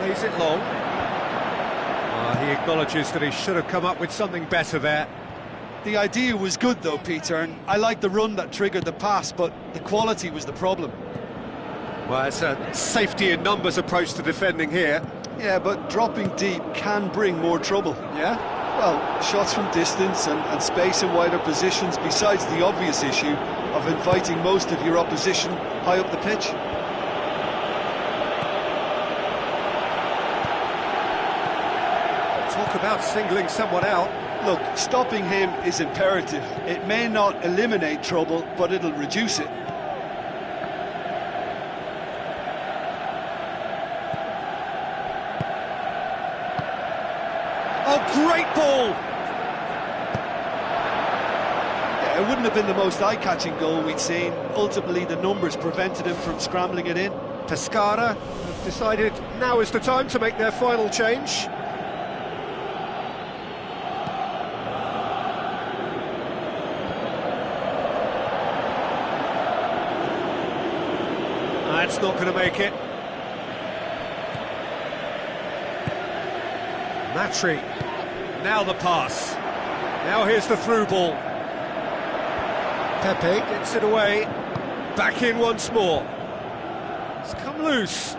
Plays it long. He acknowledges that he should have come up with something better there. The idea was good though, Peter, and I like the run that triggered the pass, but the quality was the problem. Well, it's a safety in numbers approach to defending here. Yeah, but dropping deep can bring more trouble. Yeah? Well, shots from distance and space in wider positions, besides the obvious issue of inviting most of your opposition high up the pitch. Talk about singling someone out. Look, stopping him is imperative. It may not eliminate trouble, but it'll reduce it. Oh, great ball! Yeah, it wouldn't have been the most eye-catching goal we'd seen. Ultimately, the numbers prevented him from scrambling it in. Pescara have decided now is the time to make their final change. That's not going to make it. Matri, now the pass. Now here's the through ball. Pepe gets it away. Back in once more. It's come loose.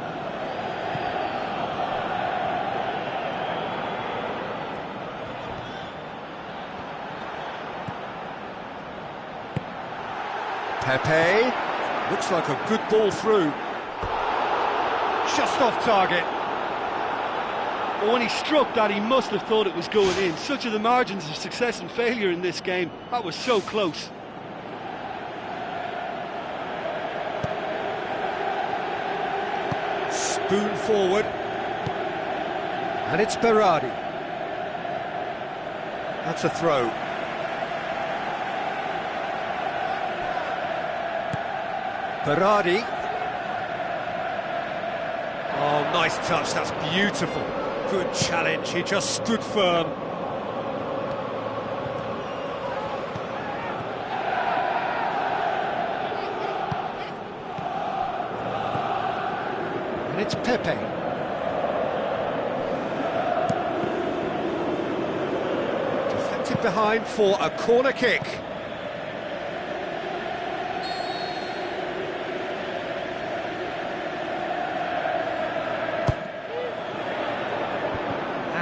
Pepe. Looks like a good ball through. Just off target. But when he struck that, he must have thought it was going in. Such are the margins of success and failure in this game. That was so close. Spoon forward. And it's Berardi. That's a throw. Berardi. Oh, nice touch, that's beautiful. Good challenge, he just stood firm. And it's Pepe. Deflected behind for a corner kick.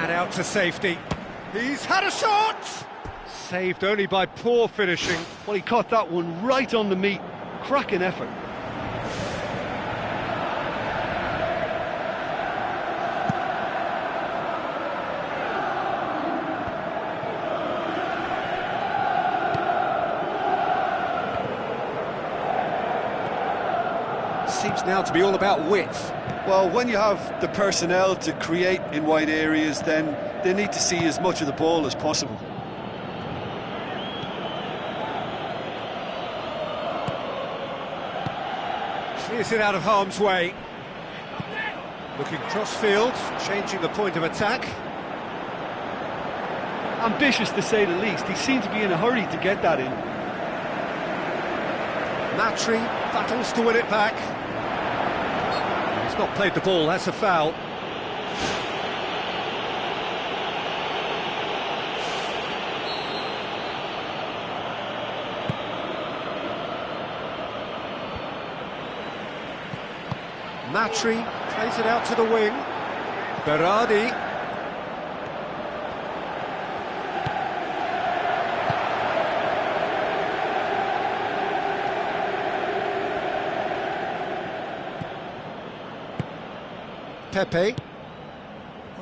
Out to safety. He's had a shot! Saved only by poor finishing. Well, he caught that one right on the meat. Cracking effort. Seems now to be all about width. Well, when you have the personnel to create in wide areas, then they need to see as much of the ball as possible. Clears it out of harm's way. Looking cross-field, changing the point of attack. Ambitious to say the least. He seemed to be in a hurry to get that in. Matri battles to win it back. He's not played the ball, that's a foul. Matri plays it out to the wing. Berardi. Pepe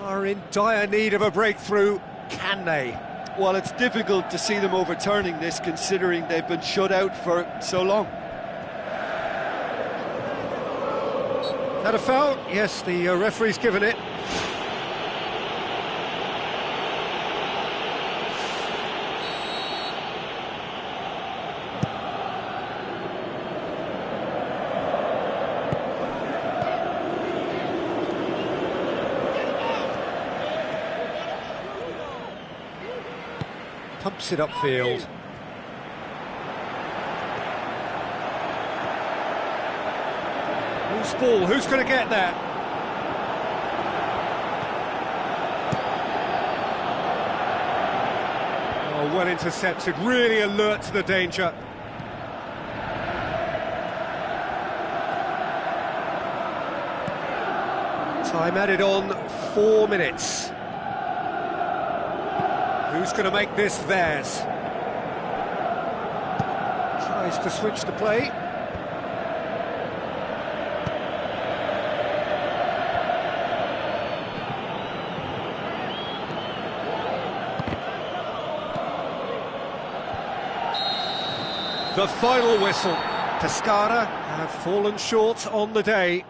are in dire need of a breakthrough. Can they? Well, it's difficult to see them overturning this, considering they've been shut out for so long. Had a foul? Yes, the referee's given it. Pumps it upfield. Loose ball, who's going to get that? well intercepted, really alert to the danger. Time added on, 4 minutes. Who's going to make this theirs? Tries to switch the play. The final whistle. Pescara have fallen short on the day.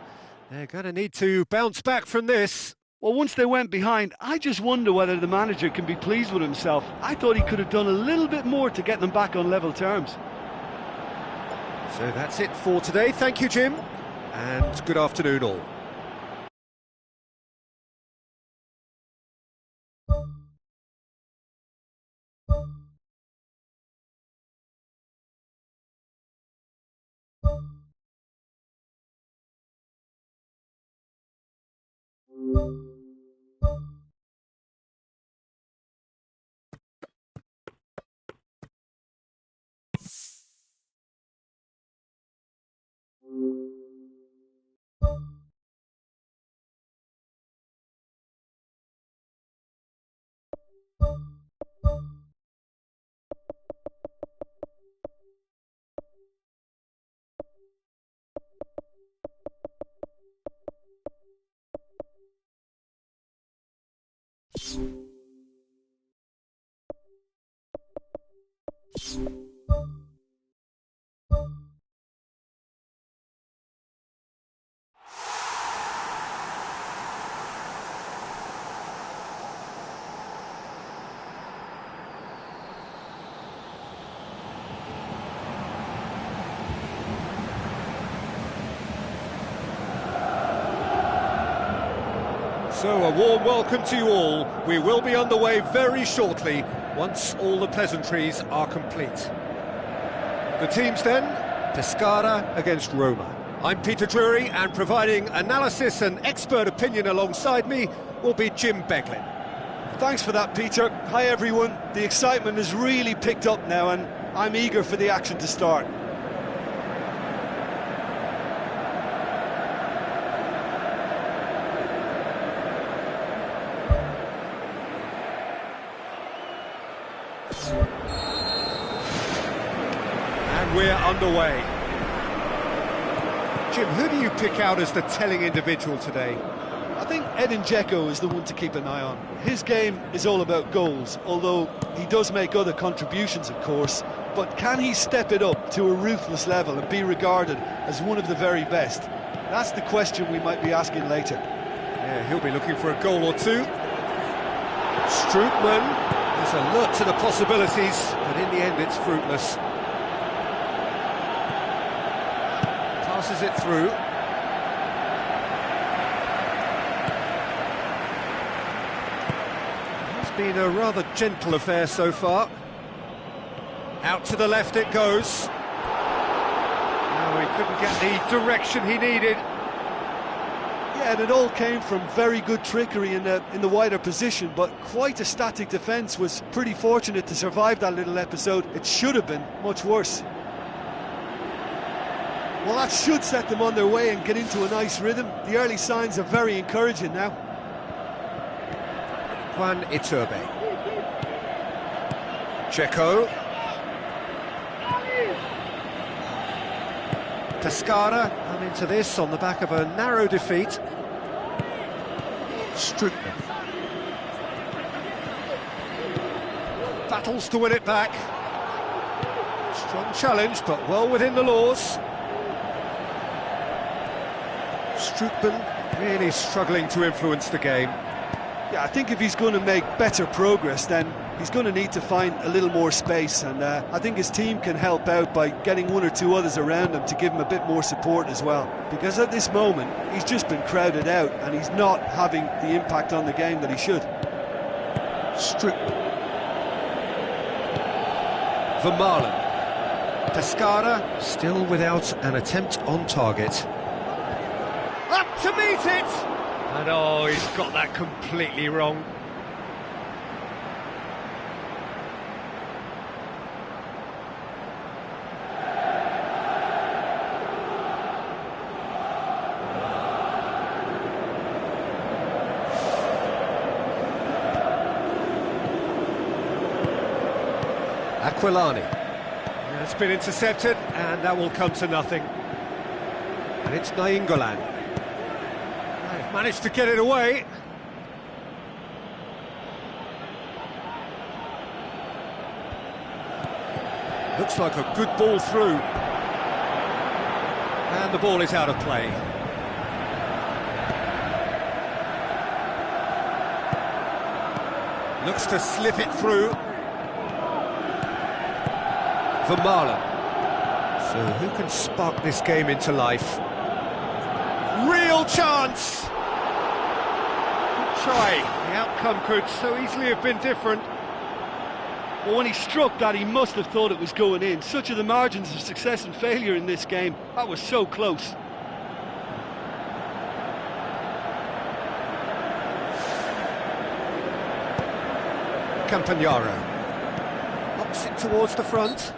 They're going to need to bounce back from this. Well, once they went behind, I just wonder whether the manager can be pleased with himself. I thought he could have done a little bit more to get them back on level terms. So that's it for today. Thank you, Jim, and good afternoon all. So a warm welcome to you all. We will be underway very shortly once all the pleasantries are complete. The teams then, Pescara against Roma. I'm Peter Drury, and providing analysis and expert opinion alongside me will be Jim Beglin. Thanks for that, Peter. Hi everyone. The excitement has really picked up now and I'm eager for the action to start. And we're underway. Jim, who do you pick out as the telling individual today? I think Edin Dzeko is the one to keep an eye on. His game is all about goals, although he does make other contributions, of course. But can he step it up to a ruthless level and be regarded as one of the very best? That's the question we might be asking later. Yeah, he'll be looking for a goal or two. Strootman is alert to the possibilities, but in the end it's fruitless. Passes it through. It's been a rather gentle affair so far. Out to the left it goes. Oh, he couldn't get the direction he needed. Yeah, and it all came from very good trickery in the wider position, but quite a static defence. Was pretty fortunate to survive that little episode. It should have been much worse. Well, that should set them on their way and get into a nice rhythm. The early signs are very encouraging now. Juan Iturbe. Dzeko. Pescara come into this on the back of a narrow defeat. Strootman. Battles to win it back. Strong challenge, but well within the laws. Strootman really struggling to influence the game. Yeah, I think if he's going to make better progress, then he's going to need to find a little more space, and I think his team can help out by getting one or two others around him to give him a bit more support as well. Because at this moment, he's just been crowded out, and he's not having the impact on the game that he should. Strootman. Vermaelen. Pescara still without an attempt on target. Up to meet it! And oh, he's got that completely wrong. Aquilani. It's been intercepted, and that will come to nothing. And it's Nainggolan. They've managed to get it away. Looks like a good ball through. And the ball is out of play. Looks to slip it through. Vermaelen. So who can spark this game into life? Real chance! Good try. The outcome could so easily have been different. Well, when he struck that, he must have thought it was going in. Such are the margins of success and failure in this game. That was so close. Campagnaro knocks it towards the front.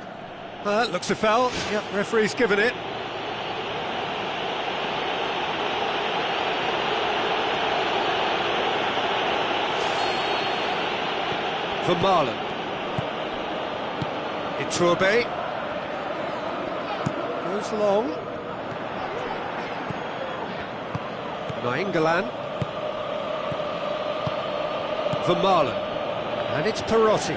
Looks a foul. Yep, referee's given it. Vermaelen. Iturbe goes long. Nainggolan. Vermaelen. And it's Perotti.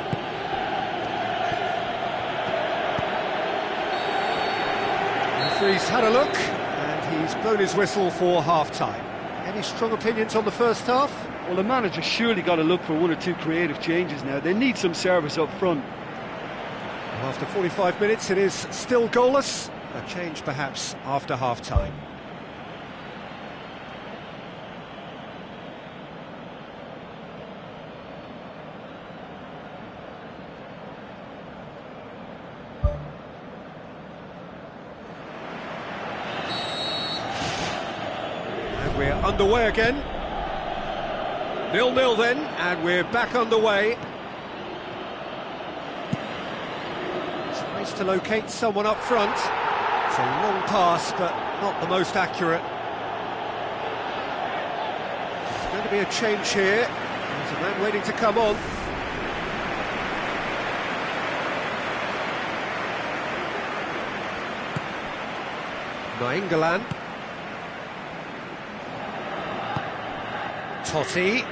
Referee's had a look, and he's blown his whistle for half-time. Any strong opinions on the first half? Well, the manager surely got to look for one or two creative changes now. They need some service up front. After 45 minutes, it is still goalless. A change perhaps after half-time. And we're underway again. 0-0 then, and we're back underway. Tries to locate someone up front. It's a long pass, but not the most accurate. There's going to be a change here. There's a man waiting to come on. Nainggolan. Totti.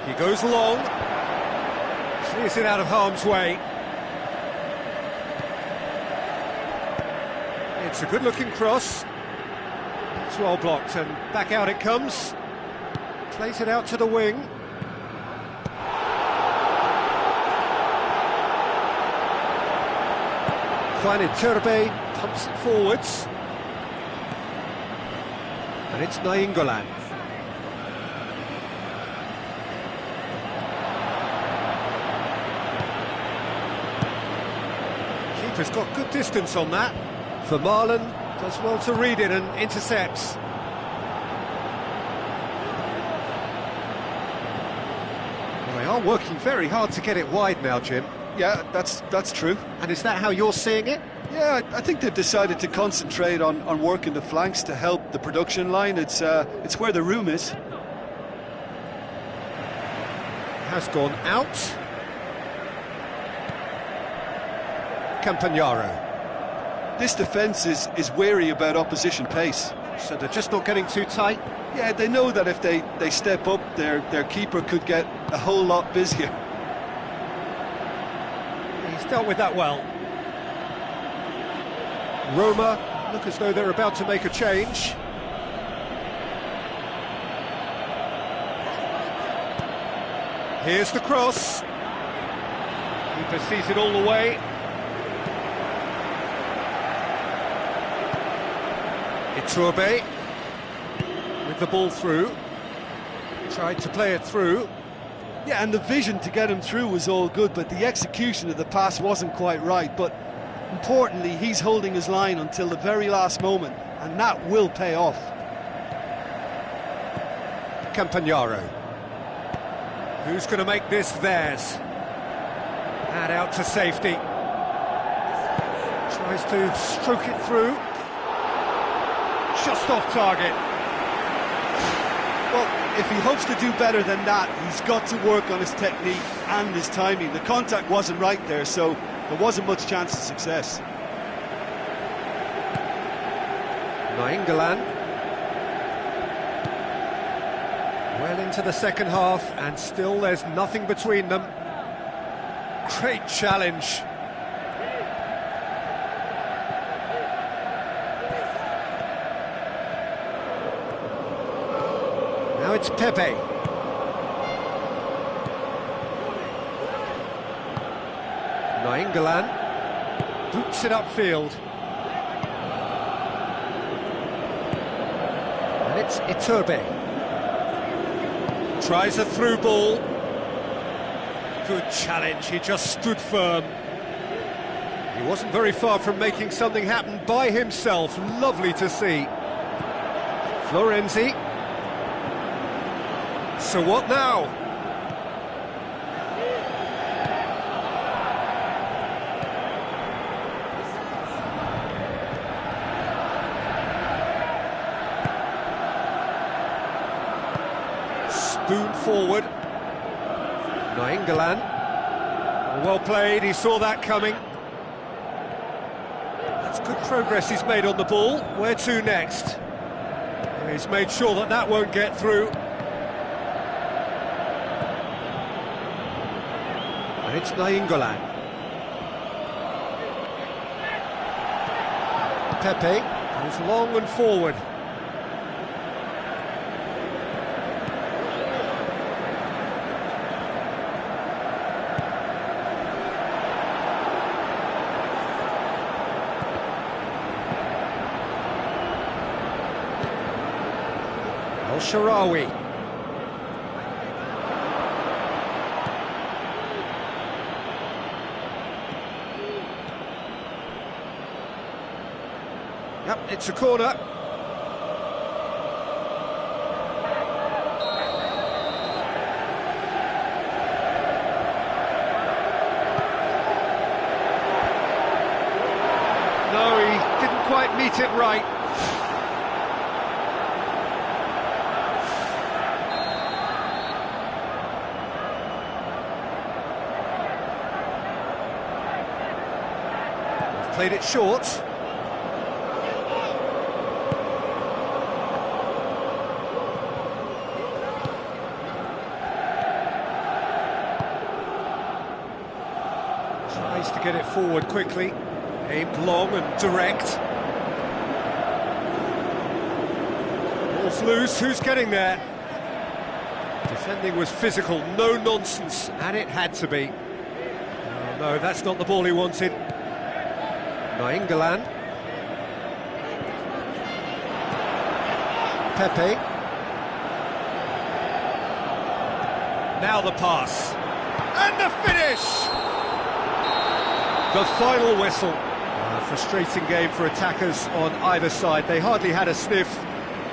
He goes long, clears it out of harm's way. It's a good-looking cross. It's well blocked, and back out it comes. Plays it out to the wing. Juan Iturbe pumps it forwards. And it's Nainggolan. Keeper's got good distance on that. Vermaelen does well to read it and intercepts. Well, they are working very hard to get it wide now, Jim. Yeah, that's true. And is that how you're seeing it? Yeah, I think they've decided to concentrate on working the flanks to help the production line. It's where the room is. Has gone out. Campagnaro. This defence is wary about opposition pace. So they're just not getting too tight? Yeah, they know that if they step up, their keeper could get a whole lot busier. He's dealt with that well. Roma look as though they're about to make a change. Here's the cross. Keeper sees it all the way. Iturbe with the ball through. Tried to play it through. Yeah, and the vision to get him through was all good, but the execution of the pass wasn't quite right. But importantly, he's holding his line until the very last moment, and that will pay off. Campagnaro. Who's going to make this theirs? And out to safety. Tries to stroke it through. Just off target. Well, if he hopes to do better than that, he's got to work on his technique and his timing. The contact wasn't right there, so there wasn't much chance of success. Nainggolan. Well into the second half, and still there's nothing between them. Great challenge. Now it's Pepe. Nainggolan boots it upfield. And it's Iturbe. Tries a through ball. Good challenge, he just stood firm. He wasn't very far from making something happen by himself. Lovely to see. Florenzi. So what now? Spoon forward. Nainggolan. Well played, he saw that coming. That's good progress he's made on the ball. Where to next? He's made sure that that won't get through. And it's Nainggolan. Pepe goes long and forward. El-Shaarawy. Yep, it's a corner. No, he didn't quite meet it right. Played it short. Tries to get it forward quickly. Aimed long and direct. Ball's loose, who's getting there? Defending was physical, no nonsense, and it had to be. Oh, no, that's not the ball he wanted. Nainggolan. Pepe. Now the pass. And the finish! The final whistle. A frustrating game for attackers on either side. They hardly had a sniff.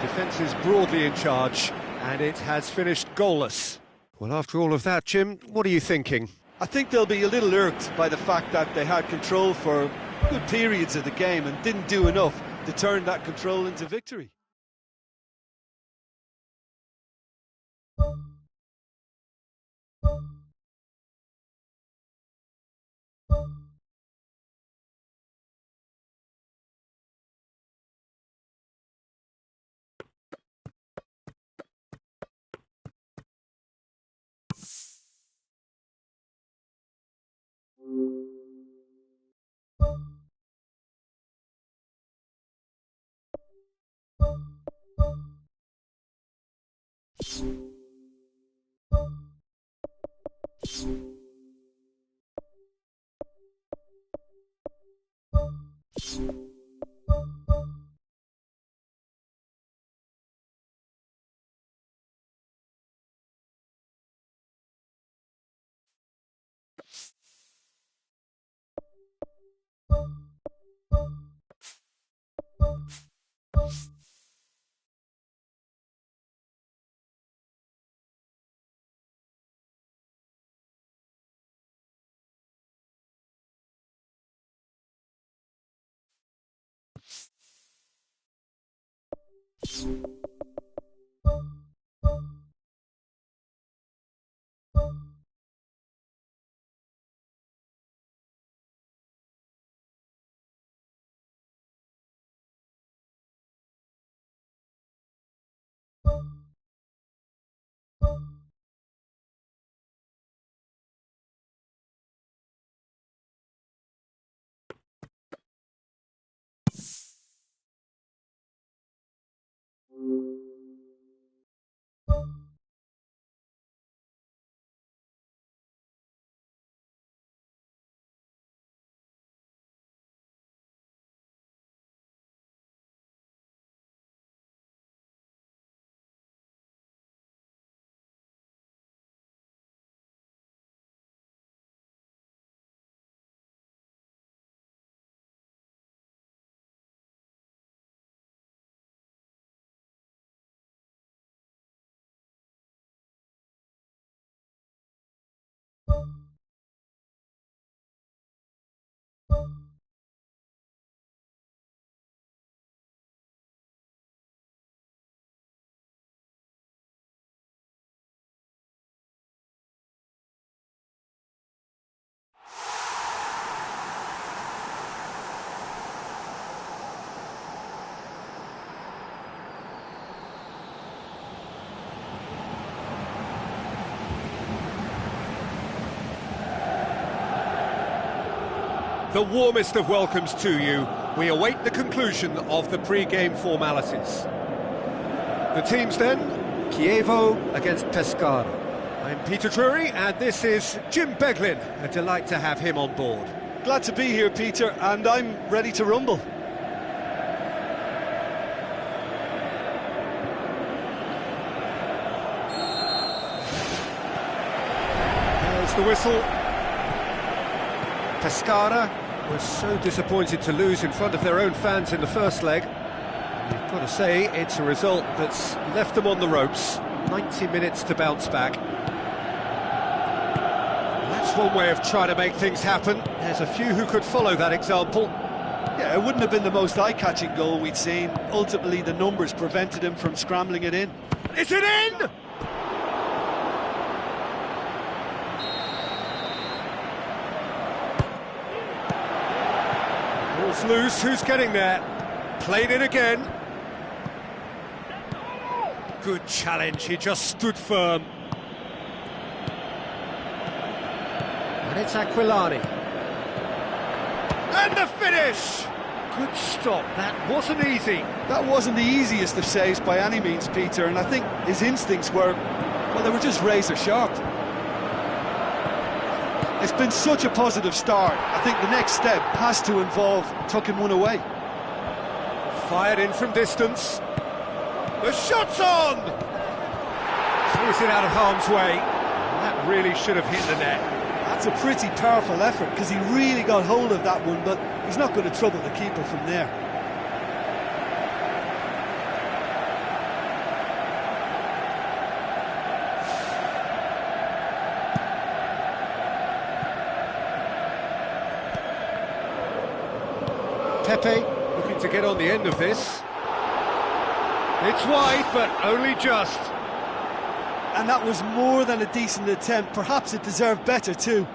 Defence is broadly in charge, and it has finished goalless. Well, after all of that, Jim, what are you thinking? I think they'll be a little irked by the fact that they had control for good periods of the game and didn't do enough to turn that control into victory. The warmest of welcomes to you. We await the conclusion of the pre-game formalities. The teams then, Chievo against Pescara. I'm Peter Drury, and this is Jim Beglin. A delight to have him on board. Glad to be here, Peter, and I'm ready to rumble. There's the whistle. Pescara was so disappointed to lose in front of their own fans in the first leg. You've got to say, it's a result that's left them on the ropes. 90 minutes to bounce back. That's one way of trying to make things happen. There's a few who could follow that example. Yeah, it wouldn't have been the most eye-catching goal we'd seen. Ultimately, the numbers prevented him from scrambling it in. Is it in? Ball's loose, who's getting there? Played in again. Good challenge, he just stood firm. And it's Aquilani. And the finish! Good stop, that wasn't easy. That wasn't the easiest of saves by any means, Peter, and I think his instincts were, well, they were just razor sharp. It's been such a positive start. I think the next step has to involve tucking one away. Fired in from distance. The shot's on! Clears it out of harm's way. That really should have hit the net. That's a pretty powerful effort, because he really got hold of that one, but he's not going to trouble the keeper from there. Pepe looking to get on the end of this. It's wide, but only just. And that was more than a decent attempt. Perhaps it deserved better too.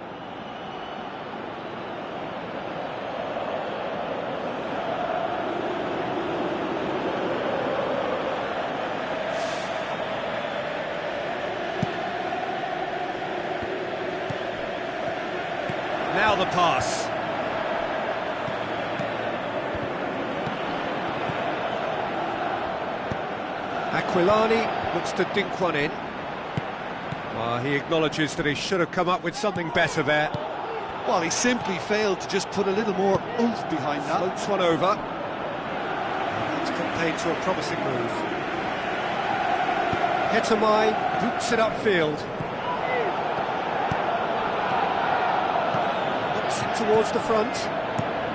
Now the pass. Aquilani looks to dink one in. Well, he acknowledges that he should have come up with something better there. Well, he simply failed to just put a little more oomph behind that. Floats one over. It's compared to a promising move. Hetamai boots it upfield. Looks it towards the front.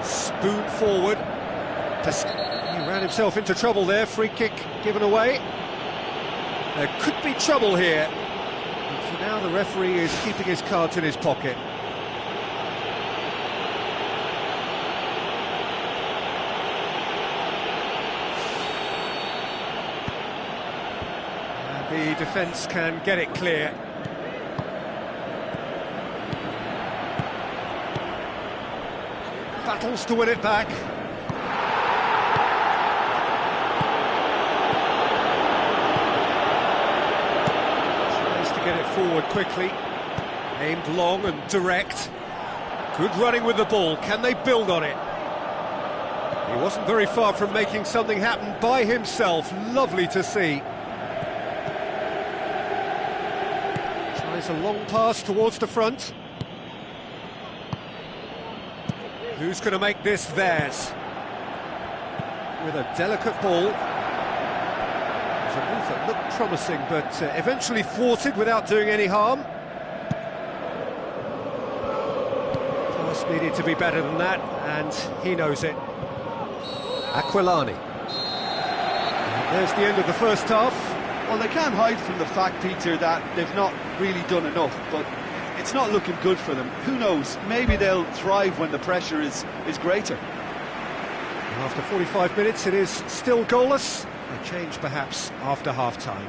Spoon forward. He ran himself into trouble there. Free kick given away. There could be trouble here. But for now, the referee is keeping his cards in his pocket. The defence can get it clear. Battles to win it back. Tries to get it forward quickly. Aimed long and direct. Good running with the ball. Can they build on it? He wasn't very far from making something happen by himself. Lovely to see. Tries a long pass towards the front. Who's going to make this theirs? With a delicate ball. It was a move that looked promising, but eventually thwarted without doing any harm. Pass needed to be better than that, and he knows it. Aquilani. And there's the end of the first half. Well, they can't hide from the fact, Peter, that they've not really done enough, but it's not looking good for them. Who knows, maybe they'll thrive when the pressure is greater. After 45 minutes it is still goalless. A change perhaps after half-time.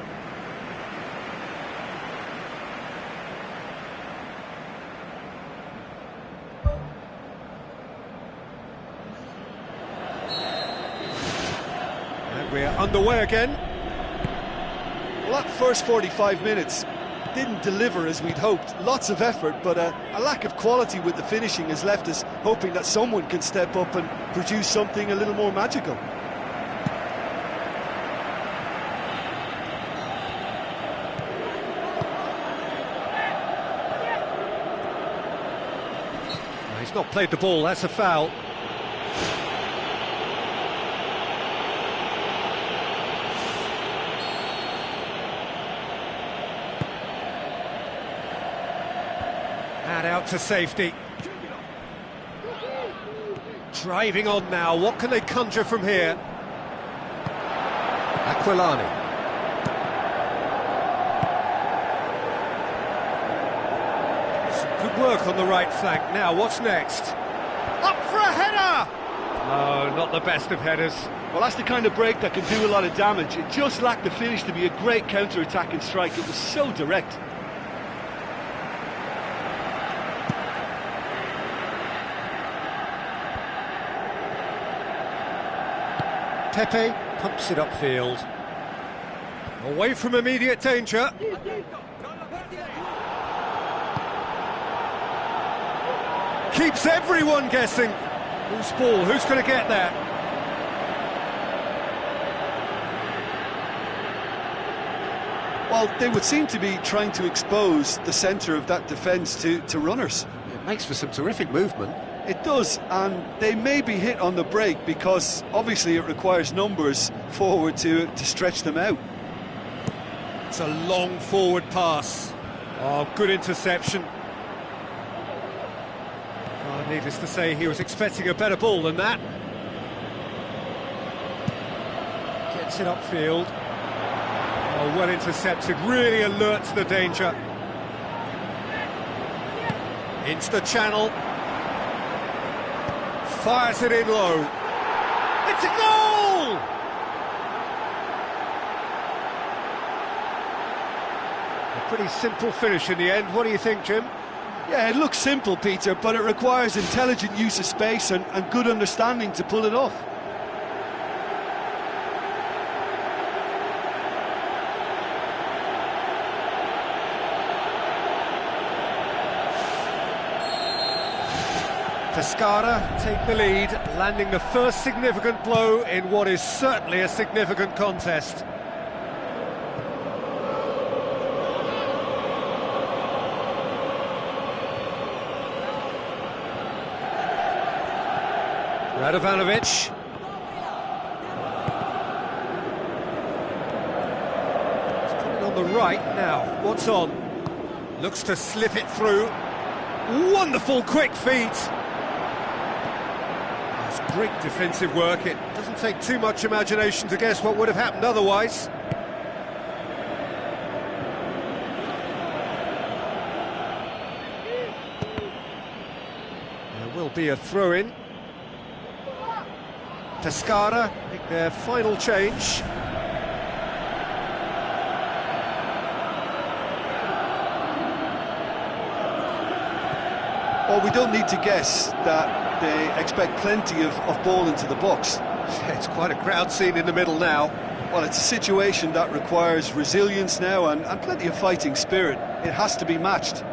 And we're underway again. Well, that first 45 minutes didn't deliver as we'd hoped. Lots of effort, but a lack of quality with the finishing has left us hoping that someone can step up and produce something a little more magical. He's not played the ball, that's a foul. And out to safety. Driving on now, what can they conjure from here? Aquilani. Some good work on the right flank. Now, what's next? Up for a header! No, not the best of headers. Well, that's the kind of break that can do a lot of damage. It just lacked the finish to be a great counter-attacking strike. It was so direct. Pepe pumps it upfield. Away from immediate danger. Keeps everyone guessing. Whose ball? Who's going to get there? Well, they would seem to be trying to expose the centre of that defence to runners. It makes for some terrific movement. It does, and they may be hit on the break because obviously it requires numbers forward to stretch them out. It's a long forward pass. Oh, good interception. Oh, needless to say, he was expecting a better ball than that. Gets it upfield. Oh, well intercepted, really alert to the danger. Into the channel. Fires it in low. It's a goal! A pretty simple finish in the end. What do you think, Jim? Yeah, it looks simple, Peter, but it requires intelligent use of space and good understanding to pull it off. Pescara take the lead, landing the first significant blow in what is certainly a significant contest. Radovanovic. He's putting on the right now. What's on? Looks to slip it through. Wonderful quick feet. Great defensive work. It doesn't take too much imagination to guess what would have happened otherwise. There will be a throw-in. Pescara make their final change. Well, we don't need to guess that they expect plenty of ball into the box. It's quite a crowd scene in the middle now. Well, it's a situation that requires resilience now and plenty of fighting spirit. It has to be matched.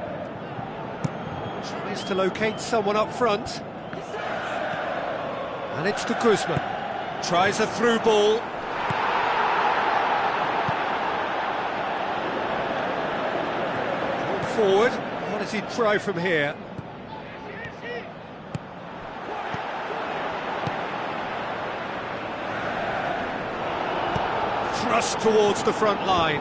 Tries to locate someone up front. And it's to Guzman. Tries a through ball. Forward. What does he try from here? Thrust towards the front line.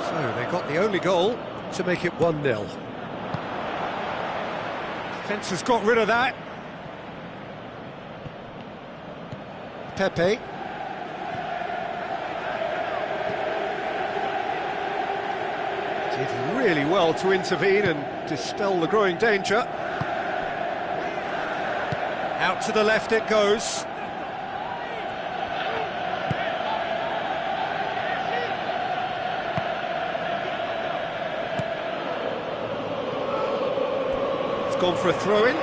So they got the only goal to make it 1-0. Defence has got rid of that. Pepe. Did really well to intervene and dispel the growing danger. Out to the left it goes. It's gone for a throw-in.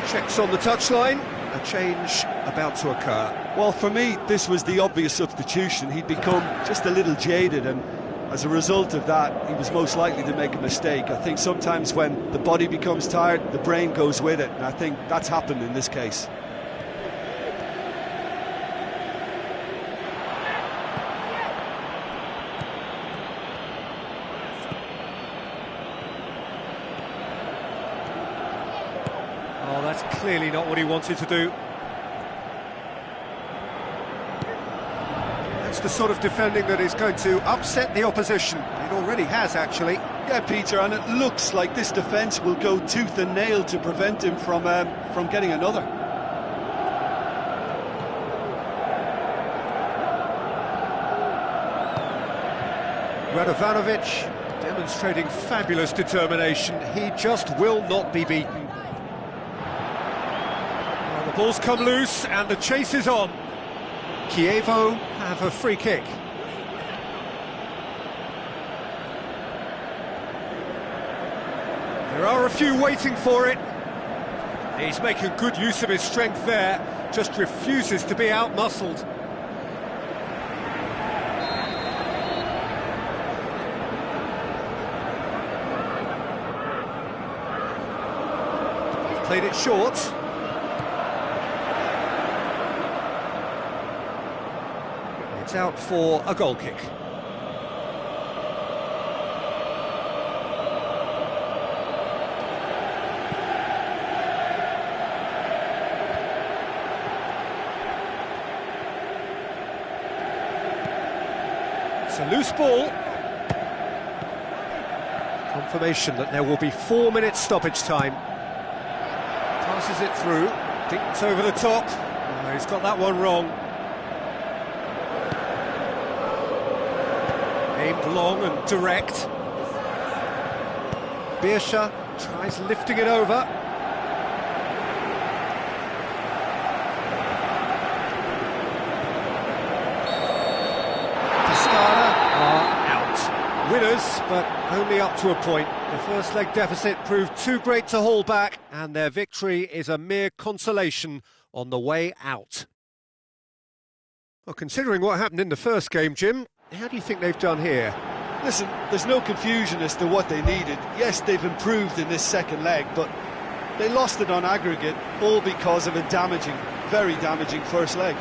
Checks on the touchline. A change about to occur. Well, for me, this was the obvious substitution. He'd become just a little jaded, and as a result of that, he was most likely to make a mistake. I think sometimes when the body becomes tired, the brain goes with it, and I think that's happened in this case. Oh, that's clearly not what he wanted to do. That's the sort of defending that is going to upset the opposition. It already has, actually. Yeah, Peter, and it looks like this defence will go tooth and nail to prevent him from getting another. Radovanovic demonstrating fabulous determination. He just will not be beaten. Well, the ball's come loose and the chase is on. Chievo have a free kick. There are a few waiting for it. He's making good use of his strength there, just refuses to be outmuscled. He's played it short. It's out for a goal kick. It's a loose ball. Confirmation that there will be 4 minutes stoppage time. Passes it through, dinked over the top. Oh, he's got that one wrong. Aimed long and direct. Birsha tries lifting it over. Pescara are out. Winners, but only up to a point. The first leg deficit proved too great to hold back, and their victory is a mere consolation on the way out. Well, considering what happened in the first game, Jim, how do you think they've done here? Listen, there's no confusion as to what they needed. Yes, they've improved in this second leg, but they lost it on aggregate, all because of a damaging, very damaging first leg.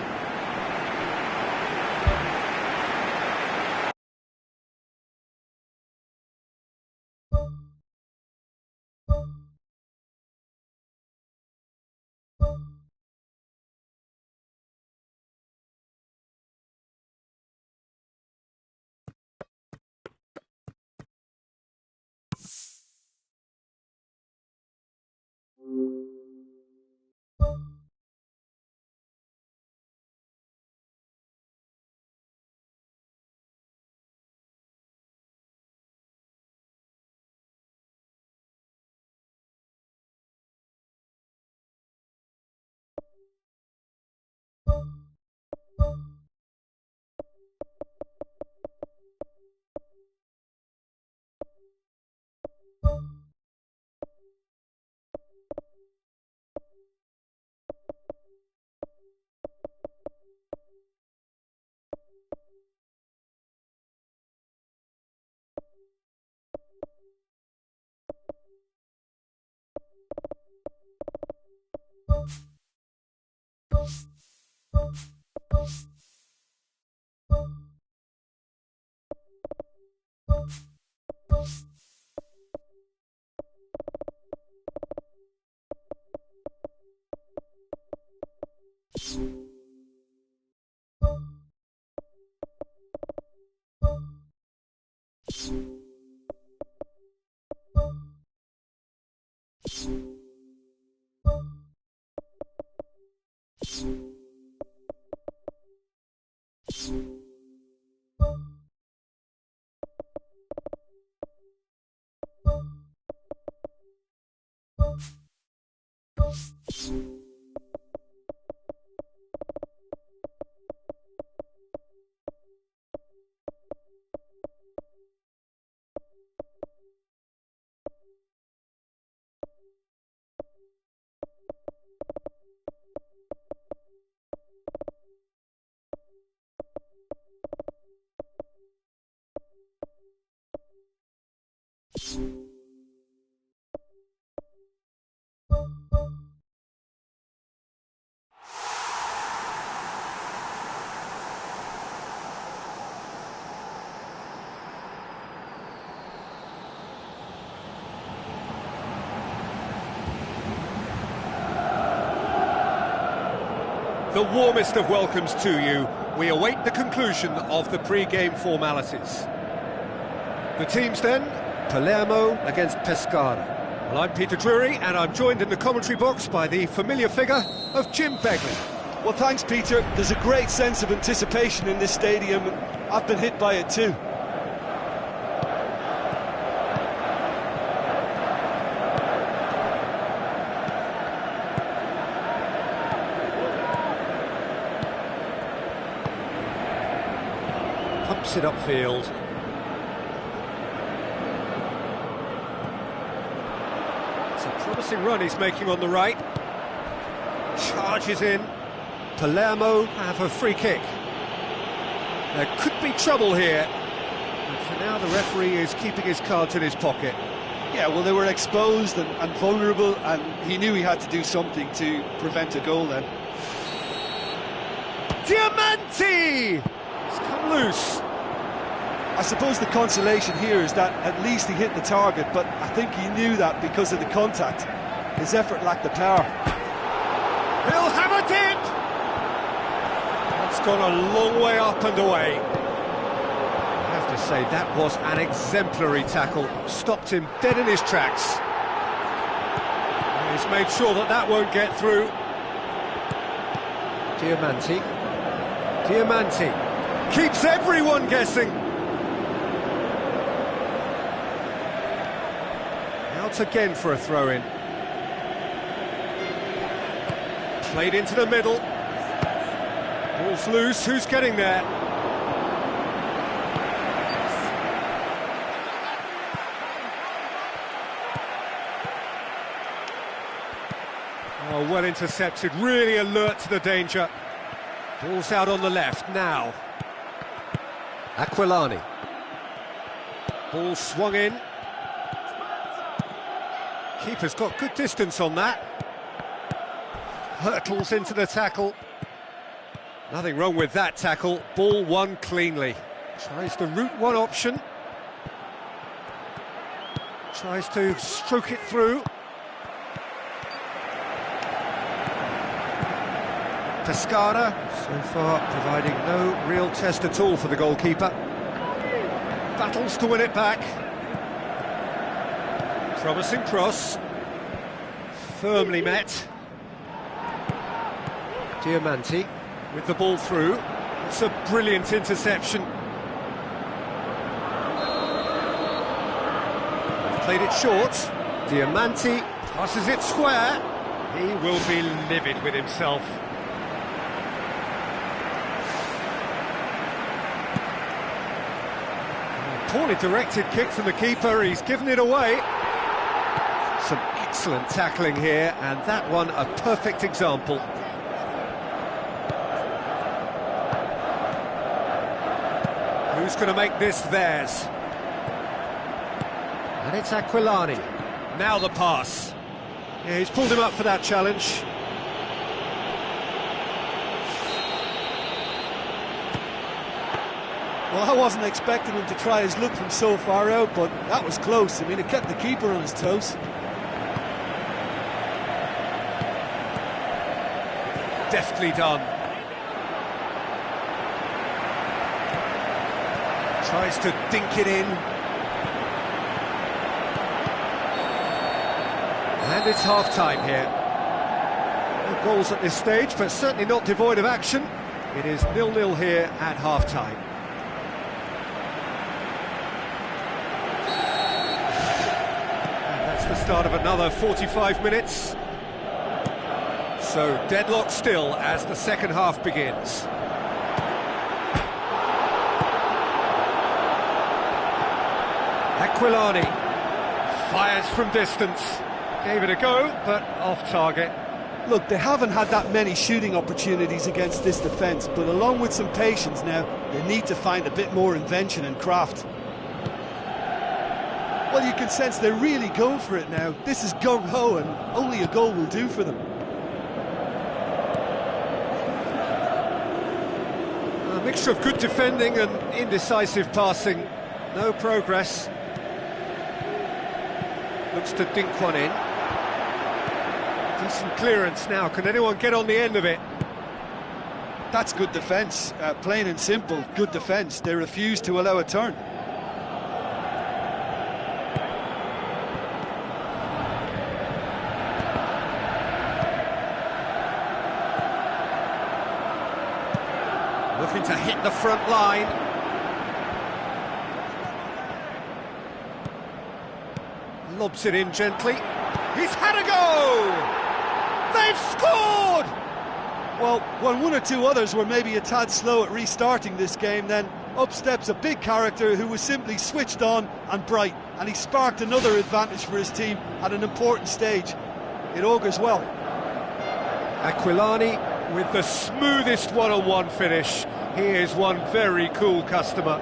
The warmest of welcomes to you. We await the conclusion of the pre-game formalities. The teams then, Palermo against Pescara. Well, I'm Peter Drury, and I'm joined in the commentary box by the familiar figure of Jim Begley. Well, thanks, Peter. There's a great sense of anticipation in this stadium, and I've been hit by it too. Pumps it upfield. It's a promising run he's making on the right. Charges in. Palermo have a free kick. There could be trouble here. And for now, the referee is keeping his cards in his pocket. Yeah, well, they were exposed and vulnerable, and he knew he had to do something to prevent a goal then. Diamanti! It's come loose. I suppose the consolation here is that at least he hit the target, but I think he knew that because of the contact. His effort lacked the power. He'll have a dip! That's gone a long way up and away. I have to say, that was an exemplary tackle. Stopped him dead in his tracks. He's made sure that that won't get through. Diamanti. Diamanti. Keeps everyone guessing. Out again for a throw-in. Played into the middle. Ball's loose, who's getting there? Oh, well intercepted, really alert to the danger. Ball's out on the left, now. Aquilani. Ball swung in. Keeper's got good distance on that. Hurtles into the tackle. Nothing wrong with that tackle. Ball won cleanly. Tries the route one option. Tries to stroke it through. Pescara, so far providing no real test at all for the goalkeeper. Battles to win it back. Promising cross. Firmly met. Diamanti with the ball through. It's a brilliant interception. They've played it short. Diamanti passes it square. He will be livid with himself. Poorly directed kick from the keeper, he's given it away. Some excellent tackling here, and that one a perfect example. Who's going to make this theirs? And it's Aquilani. Now the pass. Yeah, he's pulled him up for that challenge. Well, I wasn't expecting him to try his luck from so far out, but that was close. I mean, it kept the keeper on his toes. Deftly done. Tries to dink it in. And it's half-time here. No goals at this stage, but certainly not devoid of action. It is 0-0 here at half-time. And that's the start of another 45 minutes. So deadlock still as the second half begins. Aquilani fires from distance. Gave it a go, but off target. Look, they haven't had that many shooting opportunities against this defence, but along with some patience now, they need to find a bit more invention and craft. Well, you can sense they're really going for it now. This is gung-ho, and only a goal will do for them. A mixture of good defending and indecisive passing. No progress. Looks to dink one in. Decent clearance now. Can anyone get on the end of it? That's good defence. Plain and simple, good defence. They refuse to allow a turn. Looking to hit the front line. Lobs it in gently. He's had a go! They've scored! Well, when one or two others were maybe a tad slow at restarting this game, then up steps a big character who was simply switched on and bright, and he sparked another advantage for his team at an important stage. It augurs well. Aquilani with the smoothest one-on-one finish. He is one very cool customer.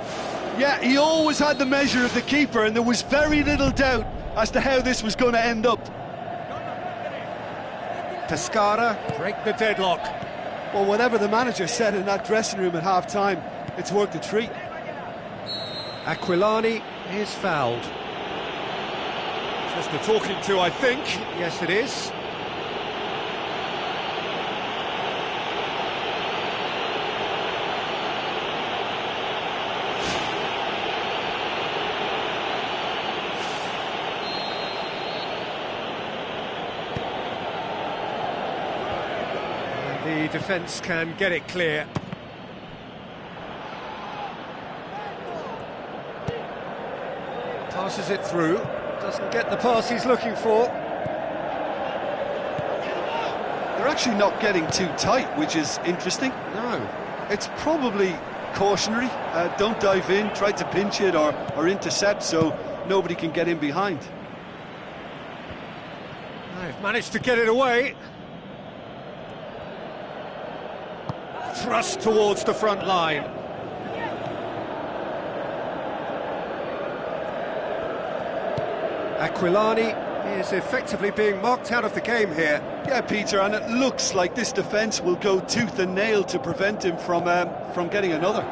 Yeah, he always had the measure of the keeper, and there was very little doubt as to how this was going to end up. Pescara break the deadlock. Well, whatever the manager said in that dressing room at half-time, it's worked a treat. Aquilani is fouled. Just a talking to, I think. Yes, it is. The defence can get it clear. Passes it through. Doesn't get the pass he's looking for. They're actually not getting too tight, which is interesting. No. It's probably cautionary. Don't dive in, try to pinch it or intercept so nobody can get in behind. They've managed to get it away. Thrust towards the front line. Aquilani is effectively being marked out of the game here. Yeah, Peter, and it looks like this defence will go tooth and nail to prevent him from getting another.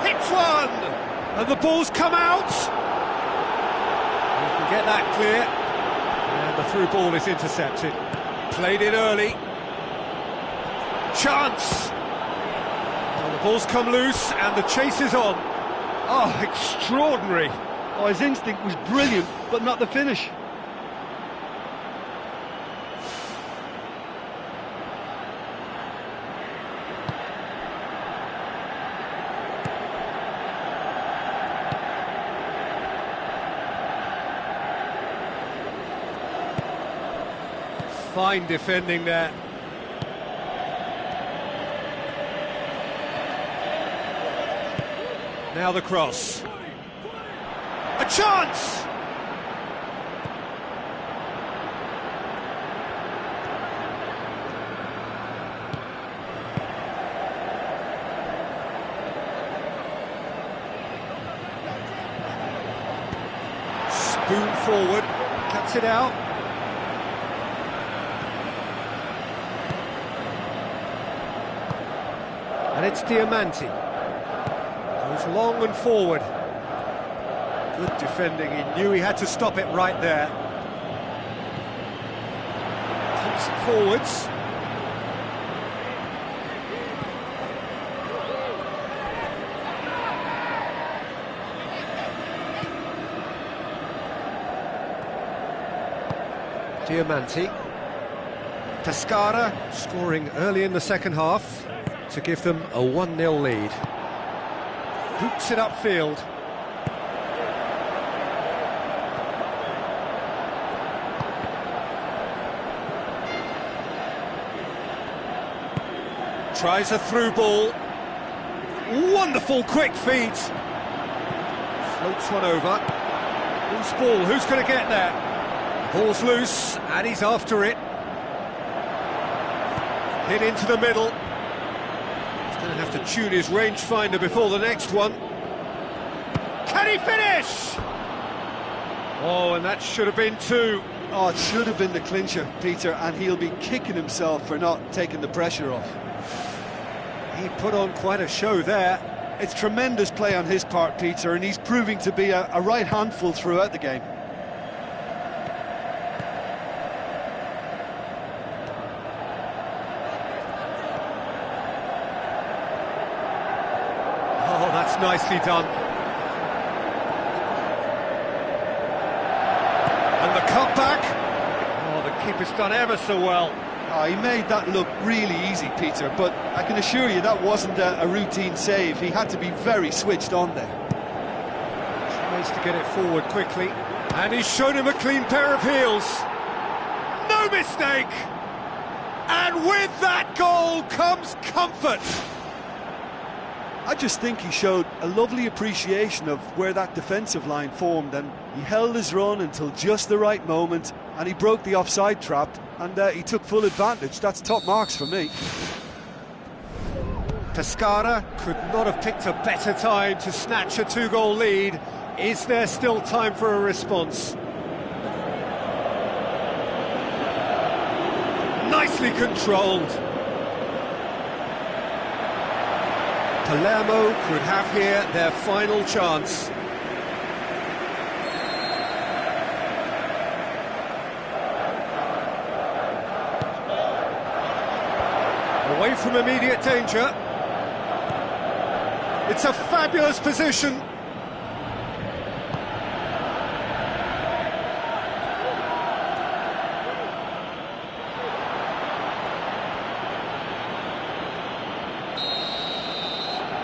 Hits one! And the ball's come out! You can get that clear. And the through ball is intercepted. Played it early. Chance! Well, the ball's come loose and the chase is on. Oh, extraordinary. Oh, his instinct was brilliant, but not the finish. Fine defending there. Now the cross. A chance! Spoon forward, cuts it out. And it's Diamanti. Goes long and forward. Good defending, he knew he had to stop it right there. Pumps it forwards. Diamanti. Pescara scoring early in the second half to give them a 1-0 lead. Boots it upfield. Tries a through ball. Wonderful quick feet. Floats one over. Loose ball, who's going to get there? Ball's loose, and he's after it. Hit into the middle. He's going to have to tune his rangefinder before the next one. Can he finish? Oh, and that should have been two. Oh, it should have been the clincher, Peter, and he'll be kicking himself for not taking the pressure off. He put on quite a show there. It's tremendous play on his part, Peter, and he's proving to be a right handful throughout the game. Oh, that's nicely done. And the cutback. Oh, the keeper's done ever so well. Oh, he made that look really easy, Peter, but I can assure you that wasn't a routine save. He had to be very switched on there. Tries to get it forward quickly. And he's shown him a clean pair of heels. No mistake! And with that goal comes comfort. I just think he showed a lovely appreciation of where that defensive line formed, and he held his run until just the right moment, and he broke the offside trap, and he took full advantage. That's top marks for me. Pescara could not have picked a better time to snatch a two-goal lead. Is there still time for a response? Nicely controlled. Palermo could have here their final chance. Away from immediate danger. It's a fabulous position.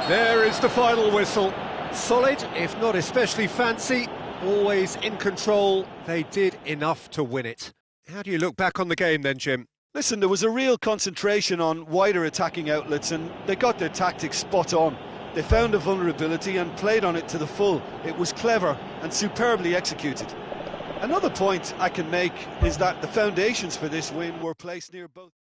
There is the final whistle. Solid, if not especially fancy, always in control. They did enough to win it. How do you look back on the game then, Jim? Listen, there was a real concentration on wider attacking outlets, and they got their tactics spot on. They found a vulnerability and played on it to the full. It was clever and superbly executed. Another point I can make is that the foundations for this win were placed near both.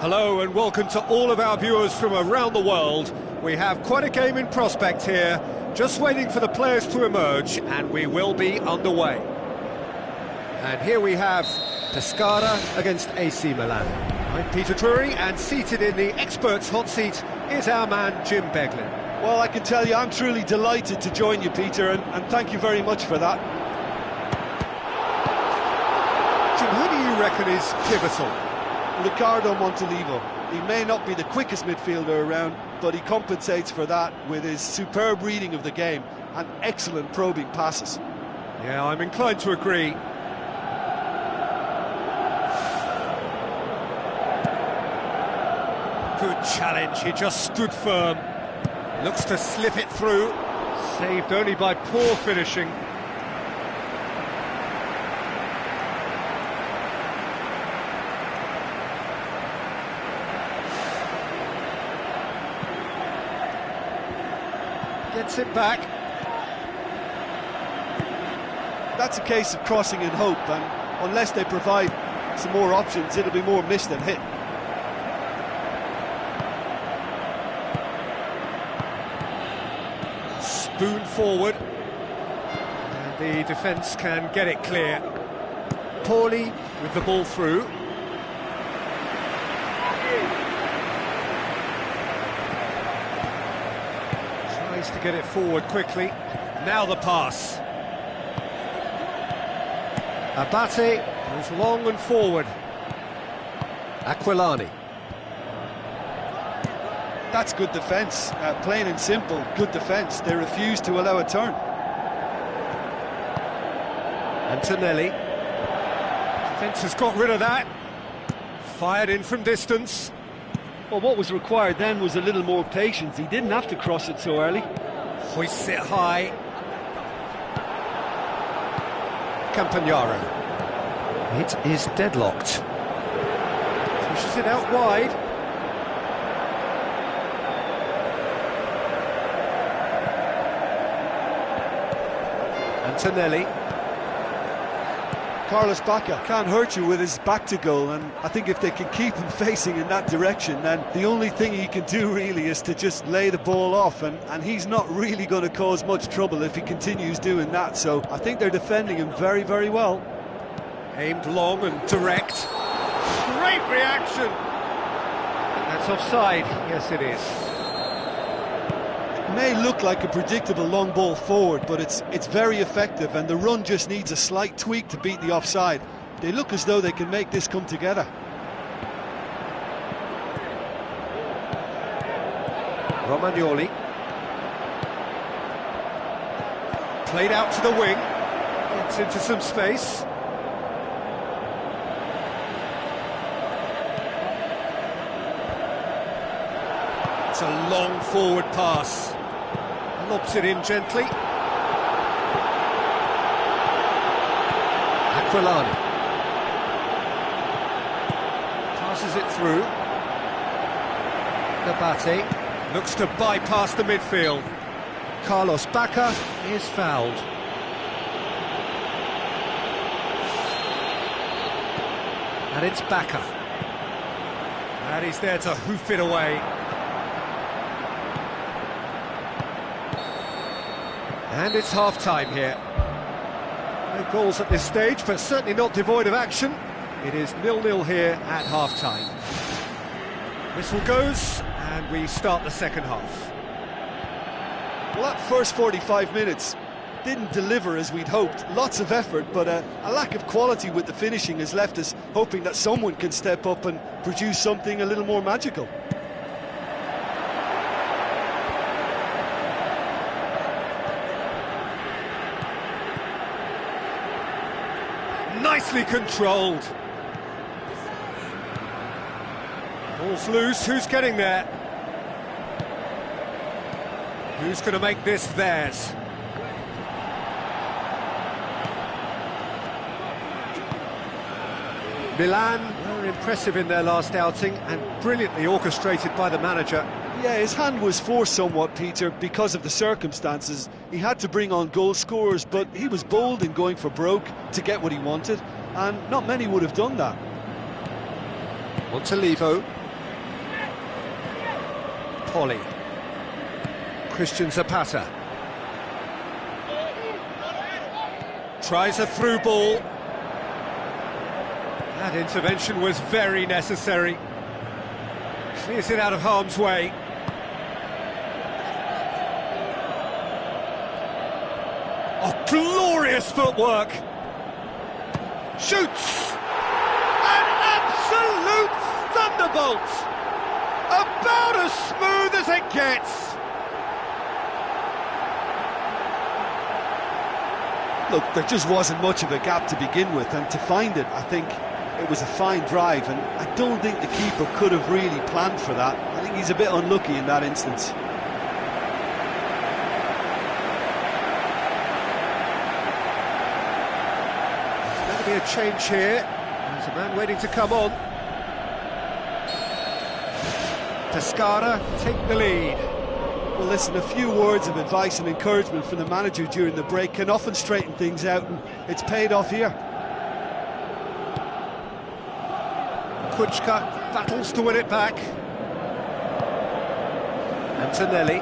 Hello and welcome to all of our viewers from around the world. We have quite a game in prospect here, just waiting for the players to emerge, and we will be underway. And here we have Pescara against AC Milan. I'm Peter Drury, and seated in the experts' hot seat is our man Jim Beglin. Well, I can tell you I'm truly delighted to join you, Peter, and thank you very much for that. Jim, who do you reckon is pivotal? Riccardo Montolivo. He may not be the quickest midfielder around, but he compensates for that with his superb reading of the game and excellent probing passes. Yeah, I'm inclined to agree. Good challenge, he just stood firm. Looks to slip it through. Saved only by poor finishing. Gets it back. That's a case of crossing in hope, and unless they provide some more options, it'll be more miss than hit. Spoon forward. And the defence can get it clear. Pauli with the ball through. To get it forward quickly. Now the pass. Abate goes long and forward. Aquilani. That's good defence, plain and simple, good defence. They refuse to allow a turn. Antonelli. Defence has got rid of that. Fired in from distance. Well, what was required then was a little more patience. He didn't have to cross it so early. Hoists it high. Campagnaro. It is deadlocked. Pushes it out wide. Antonelli. Carlos Bacca can't hurt you with his back to goal, and I think if they can keep him facing in that direction, then the only thing he can do really is to just lay the ball off, and he's not really going to cause much trouble if he continues doing that, so I think they're defending him very, very well. Aimed long and direct. Great reaction! That's offside. Yes, it is. May look like a predictable long ball forward, but it's very effective, and the run just needs a slight tweak to beat the offside. They look as though they can make this come together. Romagnoli. Played out to the wing. Gets into some space. It's a long forward pass. Lobs it in gently. Aquilani. Passes it through. Abate looks to bypass the midfield. Carlos Bacca is fouled. And it's Bacca. And he's there to hoof it away. And it's half-time here. No goals at this stage, but certainly not devoid of action. It is 0-0 here at half-time. Whistle goes, and we start the second half. Well, that first 45 minutes didn't deliver as we'd hoped. Lots of effort, but a lack of quality with the finishing has left us hoping that someone can step up and produce something a little more magical. Nicely controlled. Ball's loose, who's getting there? Who's going to make this theirs? Milan were impressive in their last outing and brilliantly orchestrated by the manager. Yeah, his hand was forced somewhat, Peter, because of the circumstances. He had to bring on goal scorers, but he was bold in going for broke to get what he wanted, and not many would have done that. Montolivo. Colley. Christian Zapata. Tries a through ball. That intervention was very necessary. Clears it out of harm's way. Oh, glorious footwork! Shoots! An absolute thunderbolt! About as smooth as it gets! Look, there just wasn't much of a gap to begin with, and to find it, I think it was a fine drive, and I don't think the keeper could have really planned for that. I think he's a bit unlucky in that instance. There's going to be a change here. There's a man waiting to come on. Pescara take the lead. Well, listen, a few words of advice and encouragement from the manager during the break can often straighten things out, and it's paid off here. Kučka battles to win it back. Antonelli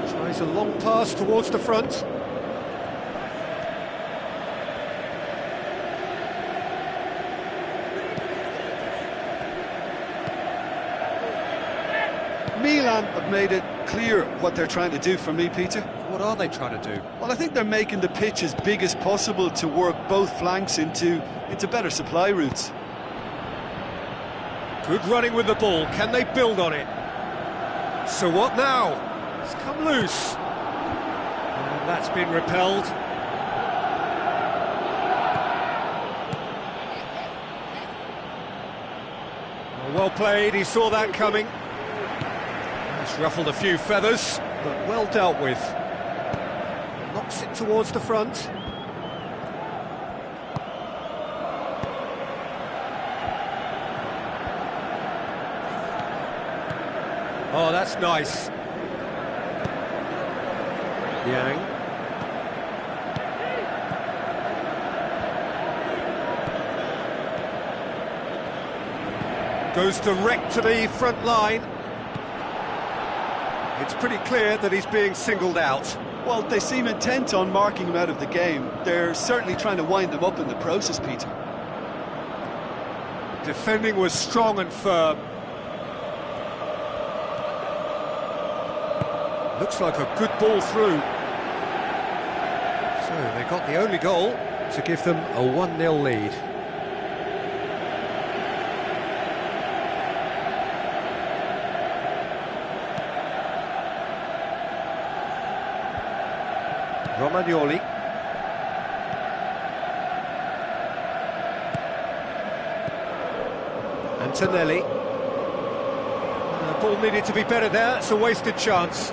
tries a long pass towards the front. Milan have made it clear what they're trying to do for me, Peter. What are they trying to do? Well, I think they're making the pitch as big as possible to work both flanks into better supply routes. Good running with the ball. Can they build on it? So what now? It's come loose. And that's been repelled. Well played, he saw that coming. It's ruffled a few feathers, but well dealt with. Knocks it towards the front. Oh, that's nice. Yang. Goes direct to the front line. It's pretty clear that he's being singled out. Well, they seem intent on marking him out of the game. They're certainly trying to wind him up in the process, Peter. Defending was strong and firm. Looks like a good ball through. So they got the only goal to give them a 1-0 lead. Romagnoli. Antonelli. The ball needed to be better there, it's a wasted chance.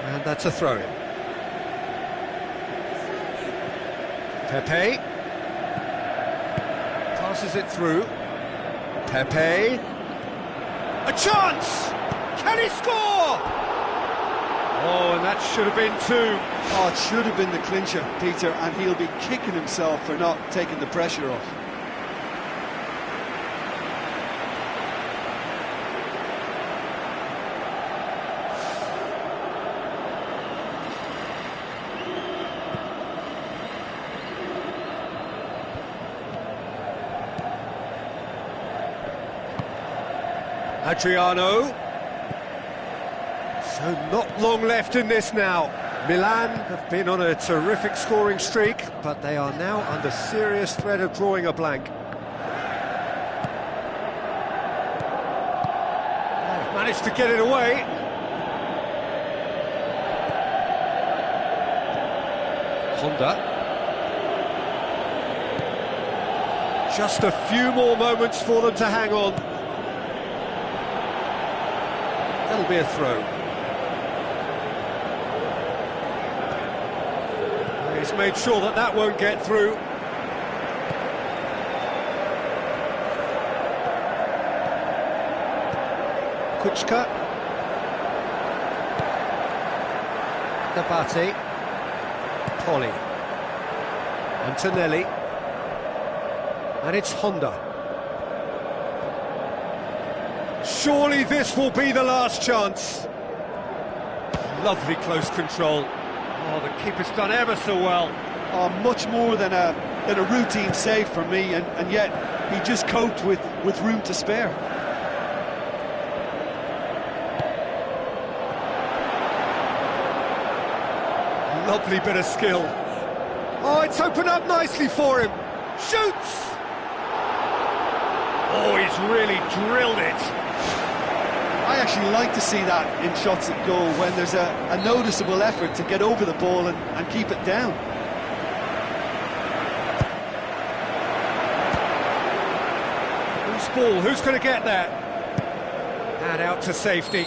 And that's a throw-in. Pepe passes it through. Pepe, a chance! Can he score? Oh, and that should have been two. Oh, it should have been the clincher, Peter, and he'll be kicking himself for not taking the pressure off. Adriano. So not long left in this now. Milan have been on a terrific scoring streak, but they are now under serious threat of drawing a blank. They've managed to get it away. Honda. Just a few more moments for them to hang on. That'll be a throw. He's made sure that that won't get through. Kučka. Dabate, Poli, Antonelli, and it's Honda. Surely this will be the last chance. Lovely close control. Oh, the keeper's done ever so well. Oh, much more than a routine save for me, and yet he just coped with room to spare. Lovely bit of skill. Oh, it's opened up nicely for him. Shoots! Oh, he's really drilled it. I actually like to see that in shots at goal, when there's a noticeable effort to get over the ball and keep it down. Who's ball? Who's going to get that? And out to safety.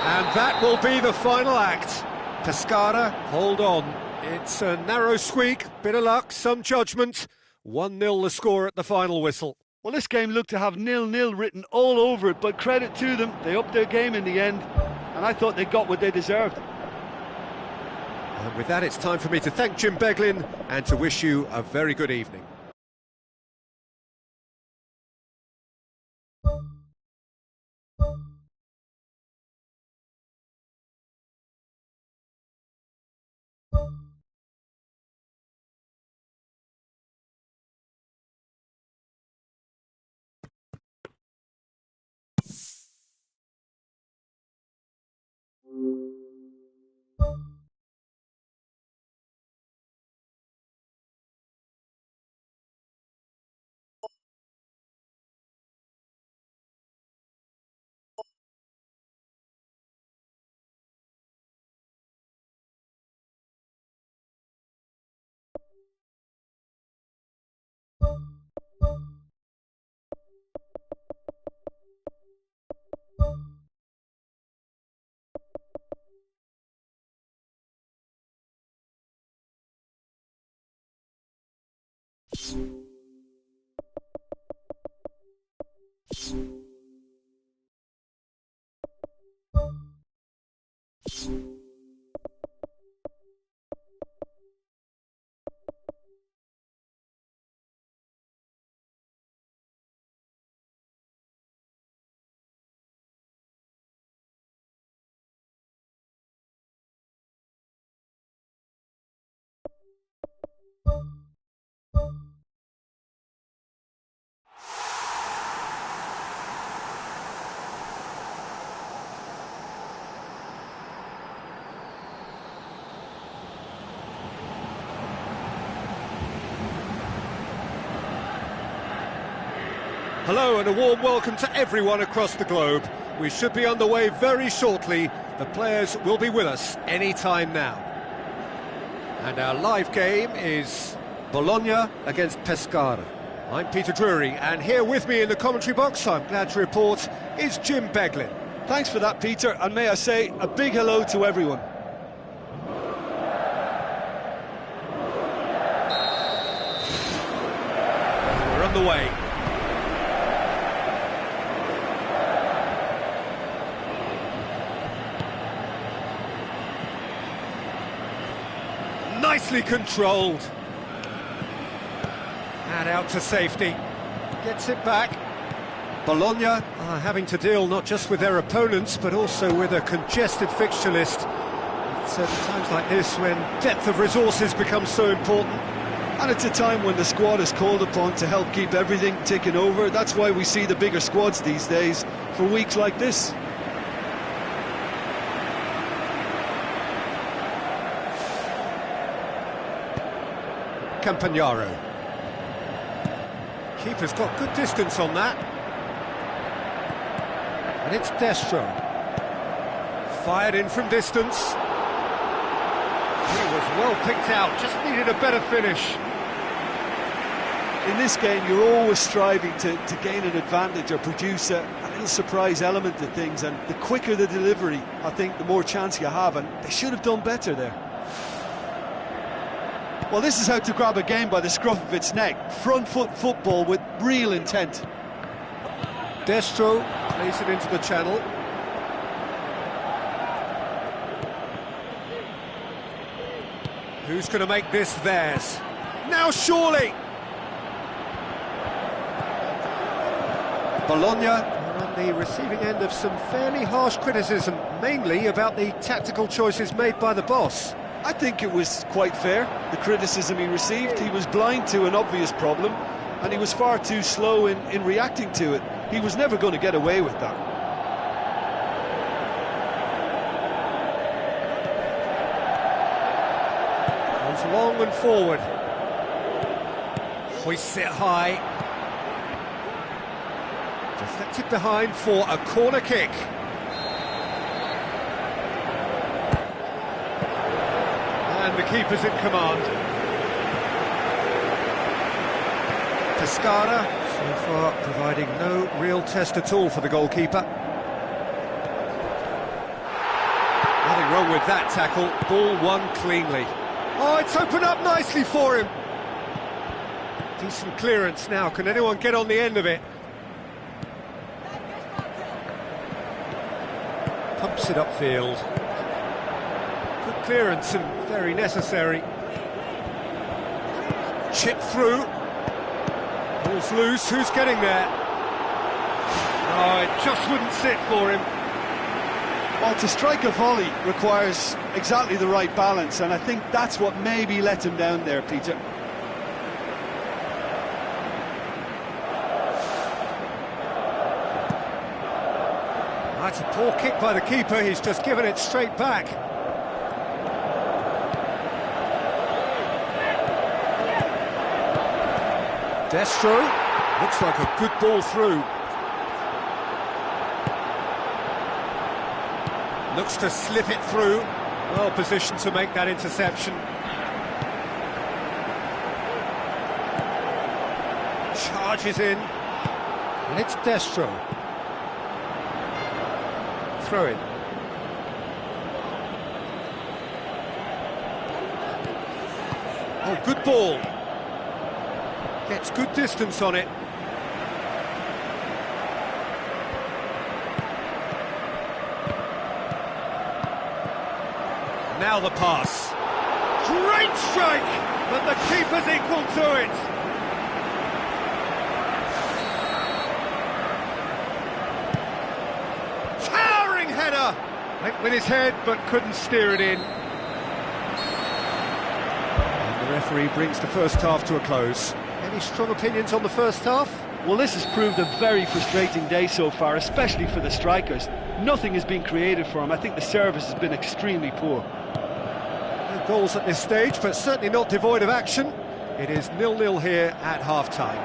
And that will be the final act. Pescara, hold on. It's a narrow squeak, bit of luck, some judgment. 1-0 the score at the final whistle. Well, this game looked to have 0-0 written all over it, but credit to them, they upped their game in the end, and I thought they got what they deserved. And with that, it's time for me to thank Jim Beglin and to wish you a very good evening. Hello and a warm welcome to everyone across the globe. We should be underway very shortly. The players will be with us any time now. And our live game is Bologna against Pescara. I'm Peter Drury, and here with me in the commentary box, I'm glad to report, is Jim Beglin. Thanks for that, Peter, and may I say a big hello to everyone. We're on the way. Nicely controlled. And out to safety. Gets it back. Bologna are having to deal not just with their opponents, but also with a congested fixture list. It's at times like this when depth of resources becomes so important. And it's a time when the squad is called upon to help keep everything ticking over. That's why we see the bigger squads these days for weeks like this. Campagnaro. Keeper's got good distance on that. And it's Destro. Fired in from distance. He was well picked out, just needed a better finish. In this game, you're always striving to gain an advantage or produce a little surprise element to things, and the quicker the delivery, I think, the more chance you have, and they should have done better there. Well, this is how to grab a game by the scruff of its neck. Front foot football with real intent. Destro plays it into the channel. Who's going to make this theirs? Now surely! Bologna are on the receiving end of some fairly harsh criticism, mainly about the tactical choices made by the boss. I think it was quite fair, the criticism he received. He was blind to an obvious problem, and he was far too slow in reacting to it. He was never going to get away with that. Goes long and forward. Hoists it high. Deflected behind for a corner kick. And the keeper's in command. Pescara, so far providing no real test at all for the goalkeeper. Nothing wrong with that tackle, ball won cleanly. Oh, it's opened up nicely for him. Decent clearance now, can anyone get on the end of it? Pumps it upfield. Good clearance and very necessary. Chip through. Ball's loose, who's getting there? Oh, it just wouldn't sit for him. Well, to strike a volley requires exactly the right balance, and I think that's what maybe let him down there, Peter. That's a poor kick by the keeper, he's just given it straight back. Destro, looks like a good ball through. Looks to slip it through. Well positioned to make that interception. Charges in. And it's Destro. Throw in. Oh, good ball. Gets good distance on it. Now the pass. Great strike, but the keeper's equal to it. Towering header. Went with his head, but couldn't steer it in. And the referee brings the first half to a close. Any strong opinions on the first half? Well, this has proved a very frustrating day so far, especially for the strikers. Nothing has been created for them. I think the service has been extremely poor. No goals at this stage, but certainly not devoid of action. It is 0-0 here at half-time.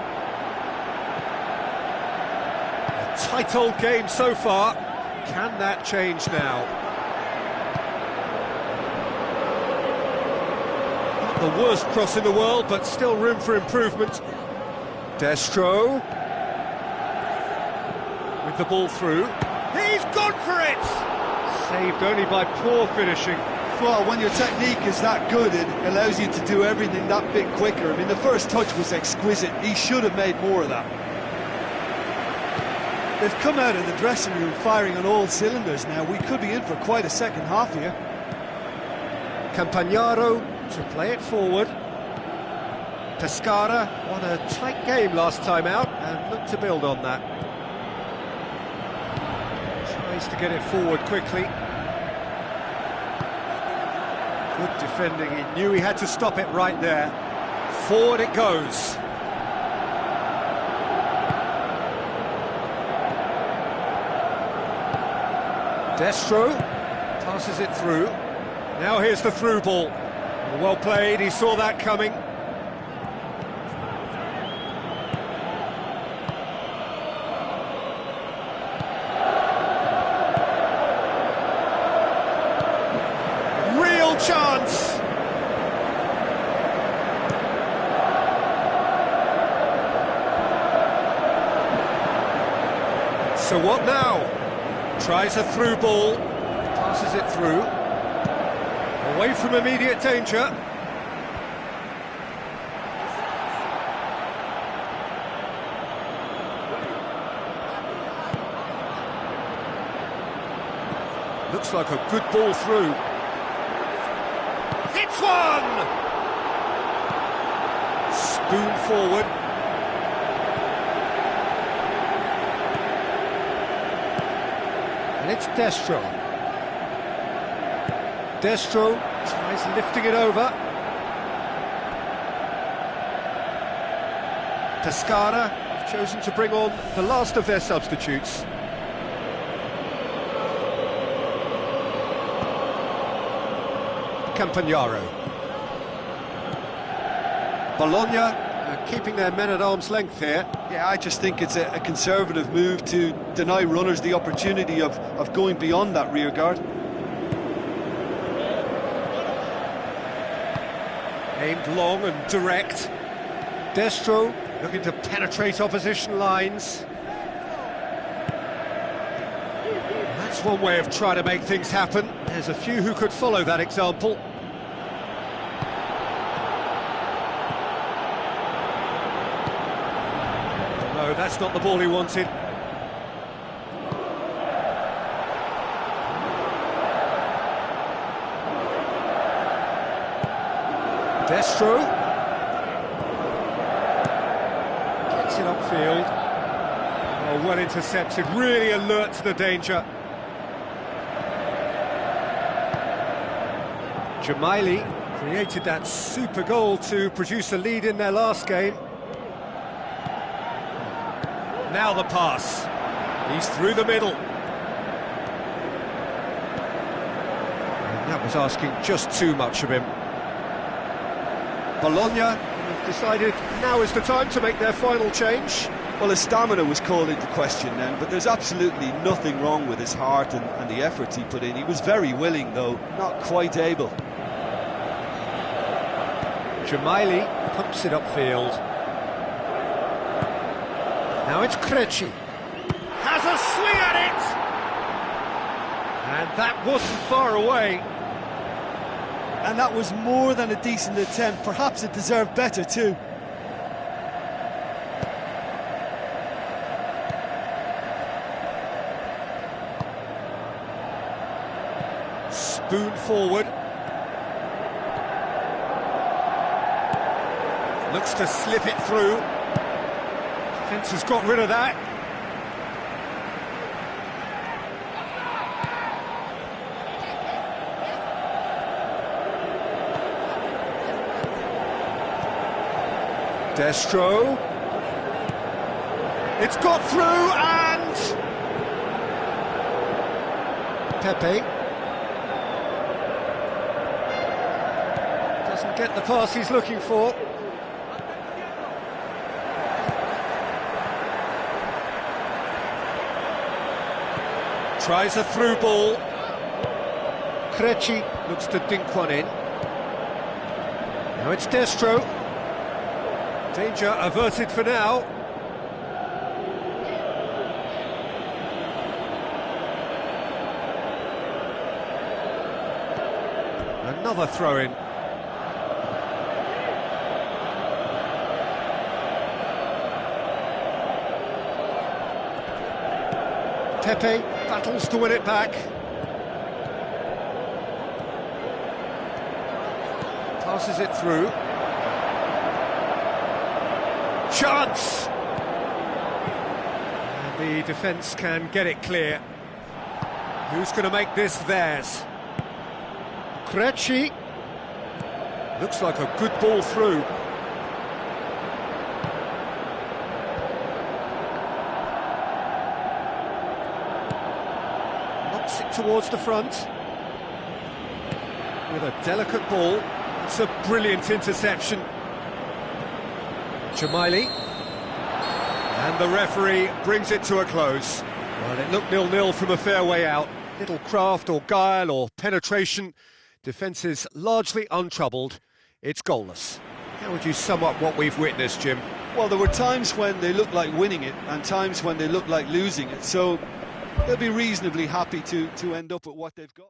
A tight old game so far. Can that change now? Not the worst cross in the world, but still room for improvement. Destro with the ball through. He's gone for it! Saved only by poor finishing. Well, when your technique is that good, it allows you to do everything that bit quicker. I mean, the first touch was exquisite. He should have made more of that. They've come out of the dressing room firing on all cylinders now. We could be in for quite a second half here. Campagnaro to play it forward. Pescara won a tight game last time out and looked to build on that. Tries to get it forward quickly. Good defending, he knew he had to stop it right there. Forward it goes. Destro passes it through. Now here's the through ball. Well played, he saw that coming. Real chance! So what now? Tries a through ball, passes it through. Away from immediate danger. Looks like a good ball through. Hits one! Spoon forward. And it's Destro. Destro tries lifting it over. Pescara have chosen to bring on the last of their substitutes. Campagnaro. Bologna are keeping their men at arm's length here. Yeah, I just think it's a conservative move to deny runners the opportunity of going beyond that rear guard. Aimed long and direct. Destro looking to penetrate opposition lines. That's one way of trying to make things happen. There's a few who could follow that example. No, that's not the ball he wanted. Destro gets it upfield. Oh, well intercepted, really alert to the danger. Jamaili created that super goal to produce a lead in their last game. Now the pass. He's through the middle. And that was asking just too much of him. Bologna have decided now is the time to make their final change. Well, his stamina was called into question then, but there's absolutely nothing wrong with his heart and the efforts he put in. He was very willing, though, not quite able. Jamaili pumps it upfield. Now it's Krejci. Has a swing at it! And that wasn't far away. And that was more than a decent attempt. Perhaps it deserved better too. Spoon forward. Looks to slip it through. Defence has got rid of that. Destro. It's got through and... Pepe. Doesn't get the pass he's looking for. Tries a through ball. Krejci looks to dink one in. Now it's Destro. Danger averted for now. Another throw-in. Pepe battles to win it back. Passes it through. Chance! And the defence can get it clear. Who's going to make this theirs? Krejci. Looks like a good ball through. Knocks it towards the front. With a delicate ball. It's a brilliant interception. Jamaili. And the referee brings it to a close. Well, it looked 0-0 from a fair way out. Little craft or guile or penetration. Defence is largely untroubled. It's goalless. How would you sum up what we've witnessed, Jim? Well, there were times when they looked like winning it and times when they looked like losing it. So they'll be reasonably happy to end up with what they've got.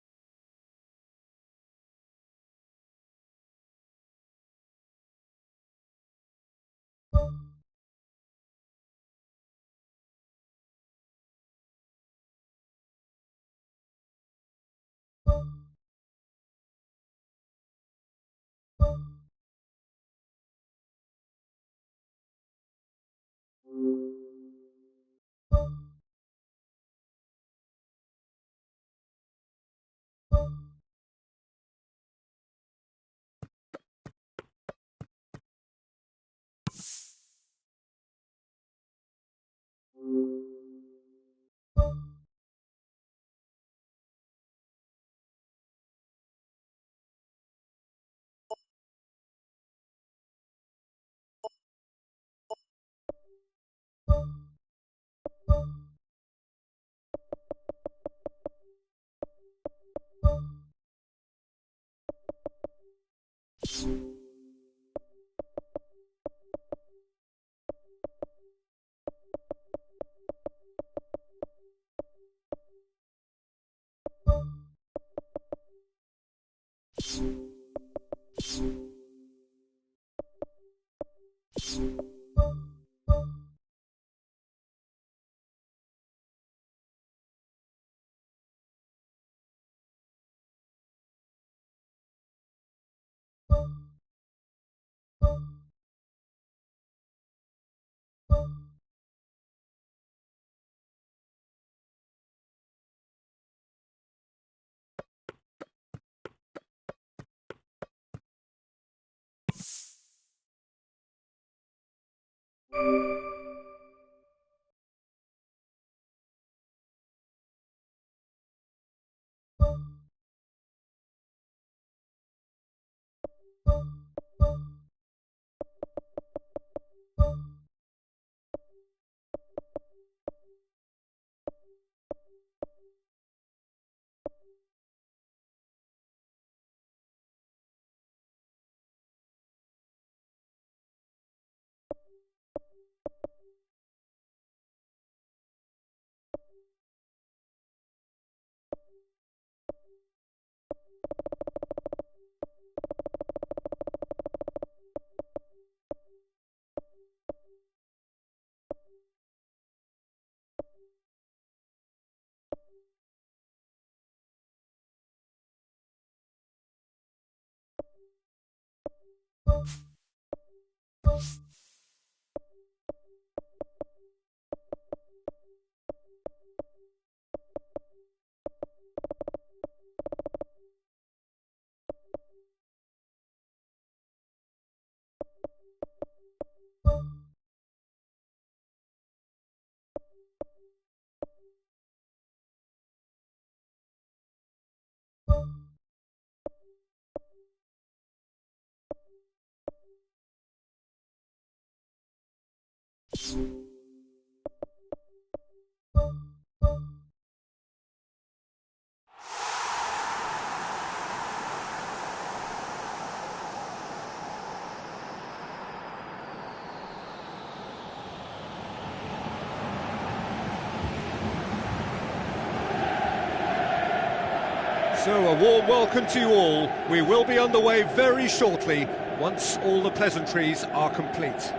So a warm welcome to you all. We will be underway very shortly, once all the pleasantries are complete.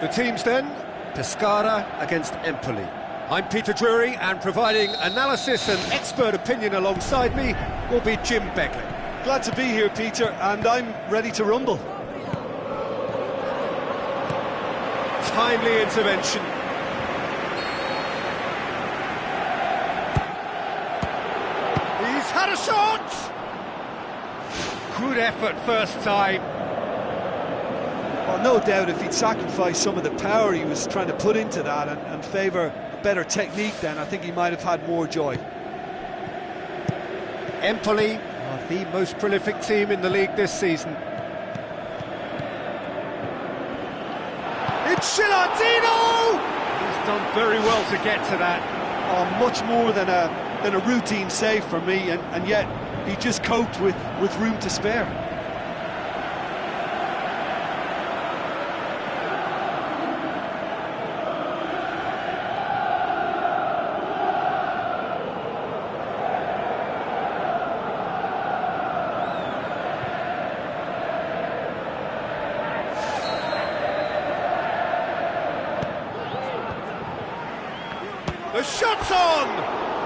The teams then, Pescara against Empoli. I'm Peter Drury, and providing analysis and expert opinion alongside me will be Jim Begley. Glad to be here, Peter, and I'm ready to rumble. Timely intervention. He's had a shot! Good effort first time. Well, no doubt if he'd sacrificed some of the power he was trying to put into that and favour a better technique, then I think he might have had more joy. Empoli are the most prolific team in the league this season. It's Scilardino! He's done very well to get to that. Oh, much more than a routine save for me, and yet he just coped with room to spare. The shot's on!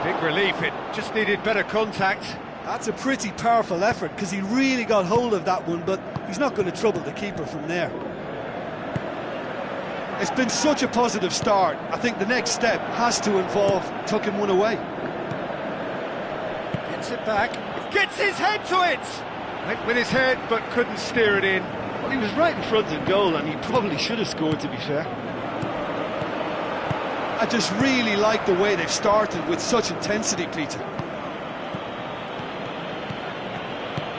Big relief, it just needed better contact. That's a pretty powerful effort, because he really got hold of that one, but he's not going to trouble the keeper from there. It's been such a positive start. I think the next step has to involve tucking one away. Gets it back, gets his head to it! Went with his head, but couldn't steer it in. Well, he was right in front of goal, and he probably should have scored, to be fair. I just really like the way they've started with such intensity, Peter.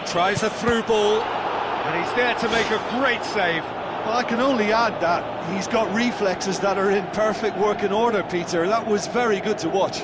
Tries a through ball, and he's there to make a great save. Well, I can only add that he's got reflexes that are in perfect working order, Peter. That was very good to watch.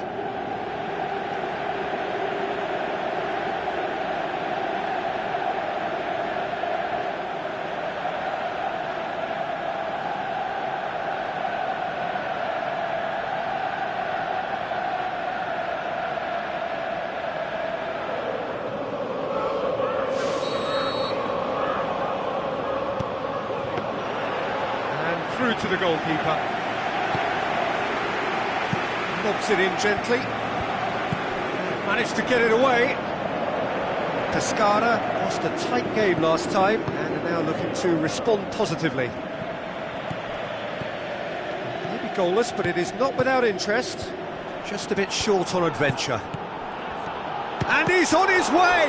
Through to the goalkeeper. Lobs it in gently. Managed to get it away. Pescara lost a tight game last time and are now looking to respond positively. Maybe goalless, but it is not without interest. Just a bit short on adventure. And he's on his way!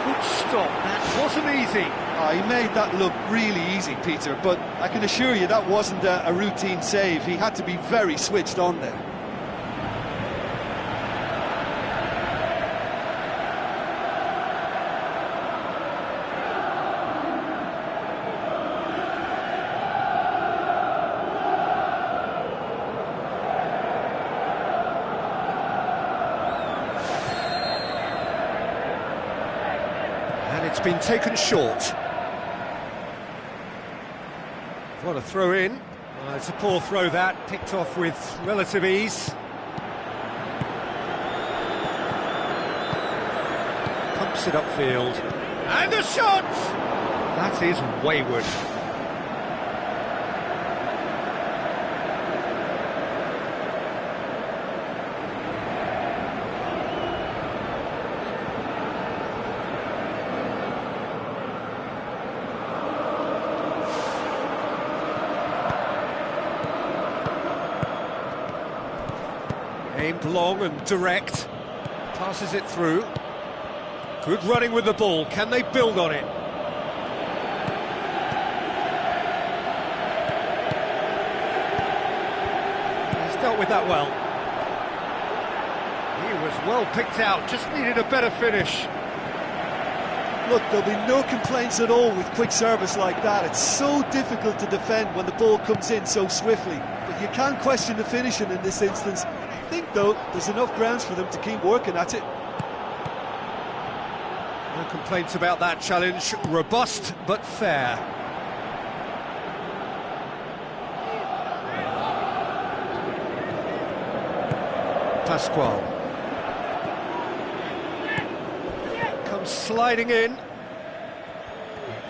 Good stop, that wasn't easy. He made that look really easy, Peter, but I can assure you that wasn't a routine save. He had to be very switched on there. And it's been taken short. What a throw in. It's a poor throw that, picked off with relative ease. Pumps it upfield. And a shot! That is wayward. Aimed long and direct, passes it through. Good running with the ball, can they build on it? He's dealt with that well. He was well picked out, just needed a better finish. Look, there'll be no complaints at all with quick service like that. It's so difficult to defend when the ball comes in so swiftly. But you can't question the finishing in this instance. I think, though, there's enough grounds for them to keep working at it. No complaints about that challenge. Robust, but fair. Pascual. Comes sliding in.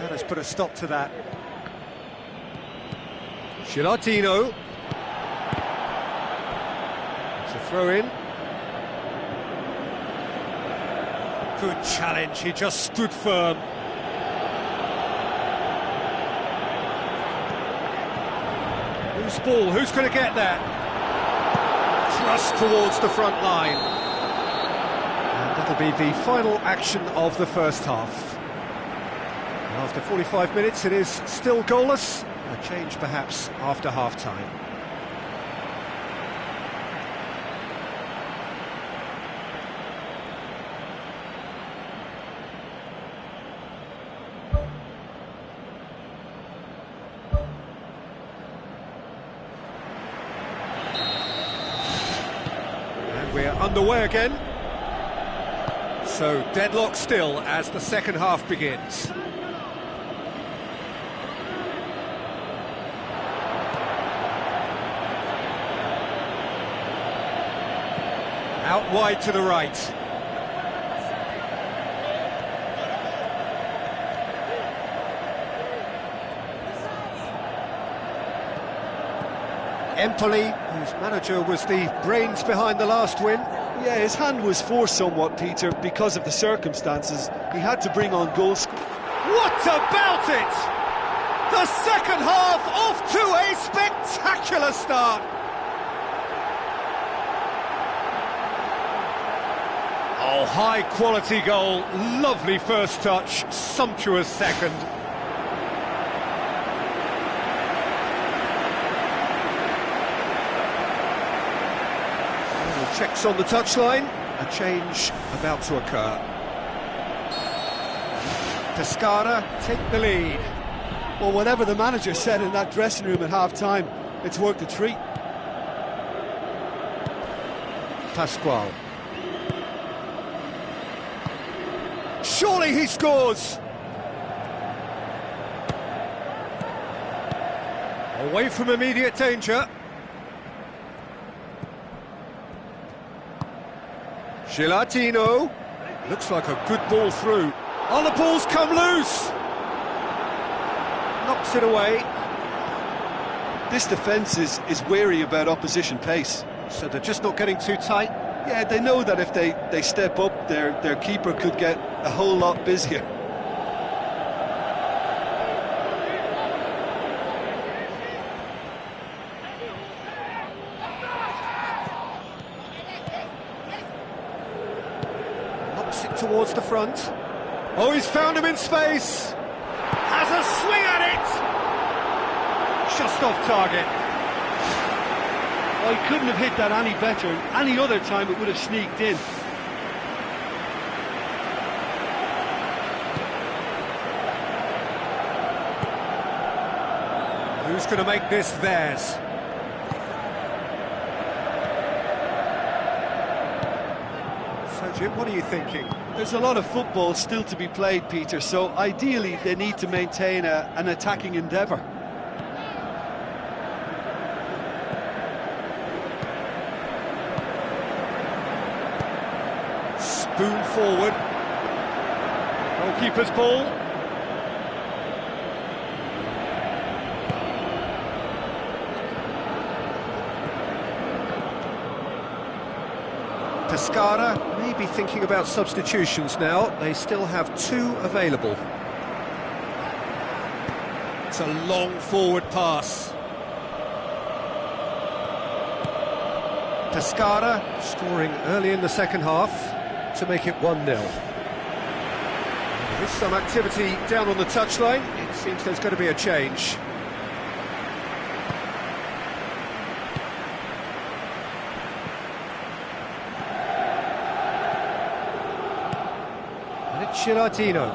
That has put a stop to that. Gilardino. It's a throw in. Good challenge, he just stood firm. Whose ball? Who's going to get that? Thrust towards the front line. And that'll be the final action of the first half. After 45 minutes, it is still goalless. A change perhaps after half-time. And we're underway again. So deadlock still as the second half begins. Out wide to the right. Empoli, whose manager was the brains behind the last win. Yeah, his hand was forced somewhat, Peter, because of the circumstances. He had to bring on goal scorer. What about it? The second half off to a spectacular start. Oh, high quality goal, lovely first touch, sumptuous second. Checks on the touchline, a change about to occur. Pescara take the lead. Well, whatever the manager said in that dressing room at half-time, it's worked a treat. Pascual. Surely he scores! Away from immediate danger. Gelatino. Looks like a good ball through. Oh, the ball's come loose! Knocks it away. This defence is wary about opposition pace. So they're just not getting too tight? Yeah, they know that if they step up, their keeper could get a whole lot busier. Knocks it towards the front. Oh, he's found him in space! Has a swing at it! Just off target. Oh, he couldn't have hit that any better. Any other time it would have sneaked in. Who's going to make this theirs? So, Jim, what are you thinking? There's a lot of football still to be played, Peter, so ideally they need to maintain an attacking endeavour. Spoon forward. Goalkeeper's ball. Pescara may be thinking about substitutions now. They still have 2 available. It's a long forward pass. Pescara scoring early in the second half to make it 1-0. There's some activity down on the touchline. It seems there's going to be a change. And it's Gelatino.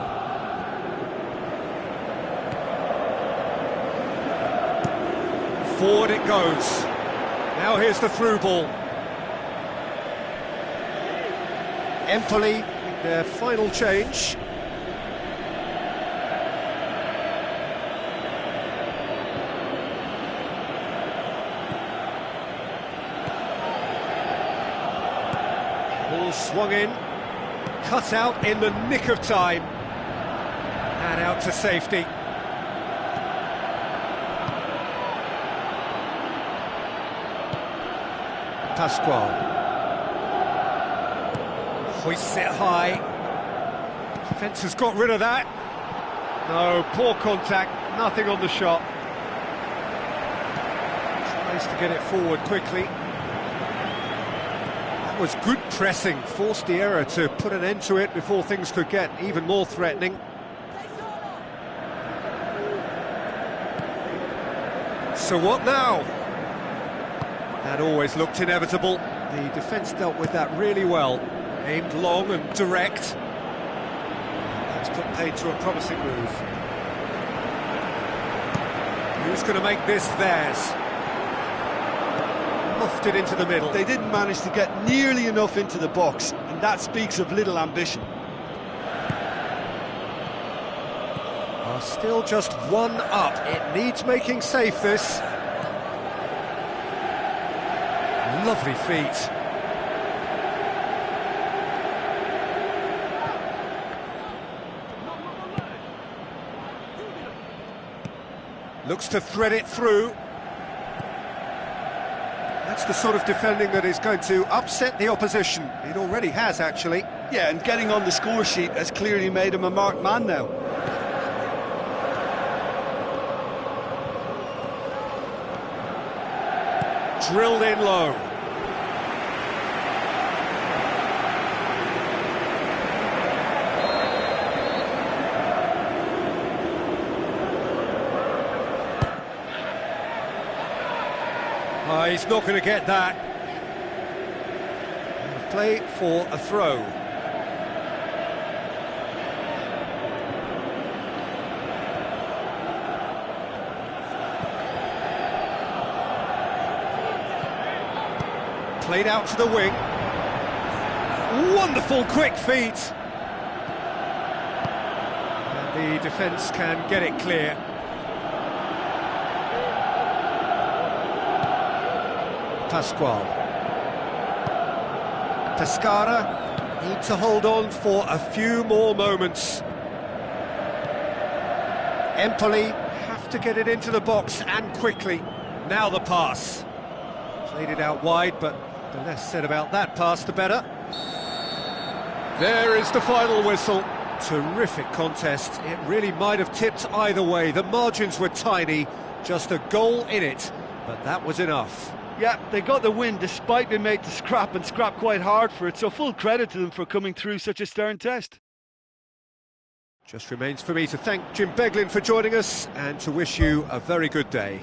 Forward it goes. Now here's the through ball. Empoli, their final change. Ball swung in, cut out in the nick of time, and out to safety. Pascual. Hoists it high. Defence has got rid of that. No, poor contact, nothing on the shot. Tries to get it forward quickly. That was good pressing, forced the error to put an end to it before things could get even more threatening. So what now? That always looked inevitable. The defence dealt with that really well. Aimed long and direct. That's put paid to a promising move. Who's going to make this theirs? Muffed it into the middle. They didn't manage to get nearly enough into the box, and that speaks of little ambition. Are still just 1 up. It needs making safe, this. Lovely feet. Looks to thread it through. That's the sort of defending that is going to upset the opposition. It already has, actually. Yeah, and getting on the score sheet has clearly made him a marked man now. drilled in low. He's not going to get that. Play for a throw. Played out to the wing. Wonderful quick feet. And the defence can get it clear. Pascual. Pescara need to hold on for a few more moments. Empoli have to get it into the box and quickly. Now the pass. Played it out wide, but the less said about that pass, the better. There is the final whistle. Terrific contest. It really might have tipped either way. The margins were tiny, just a goal in it, but that was enough. Yeah, they got the win despite being made to scrap and scrap quite hard for it, so full credit to them for coming through such a stern test. Just remains for me to thank Jim Beglin for joining us and to wish you a very good day.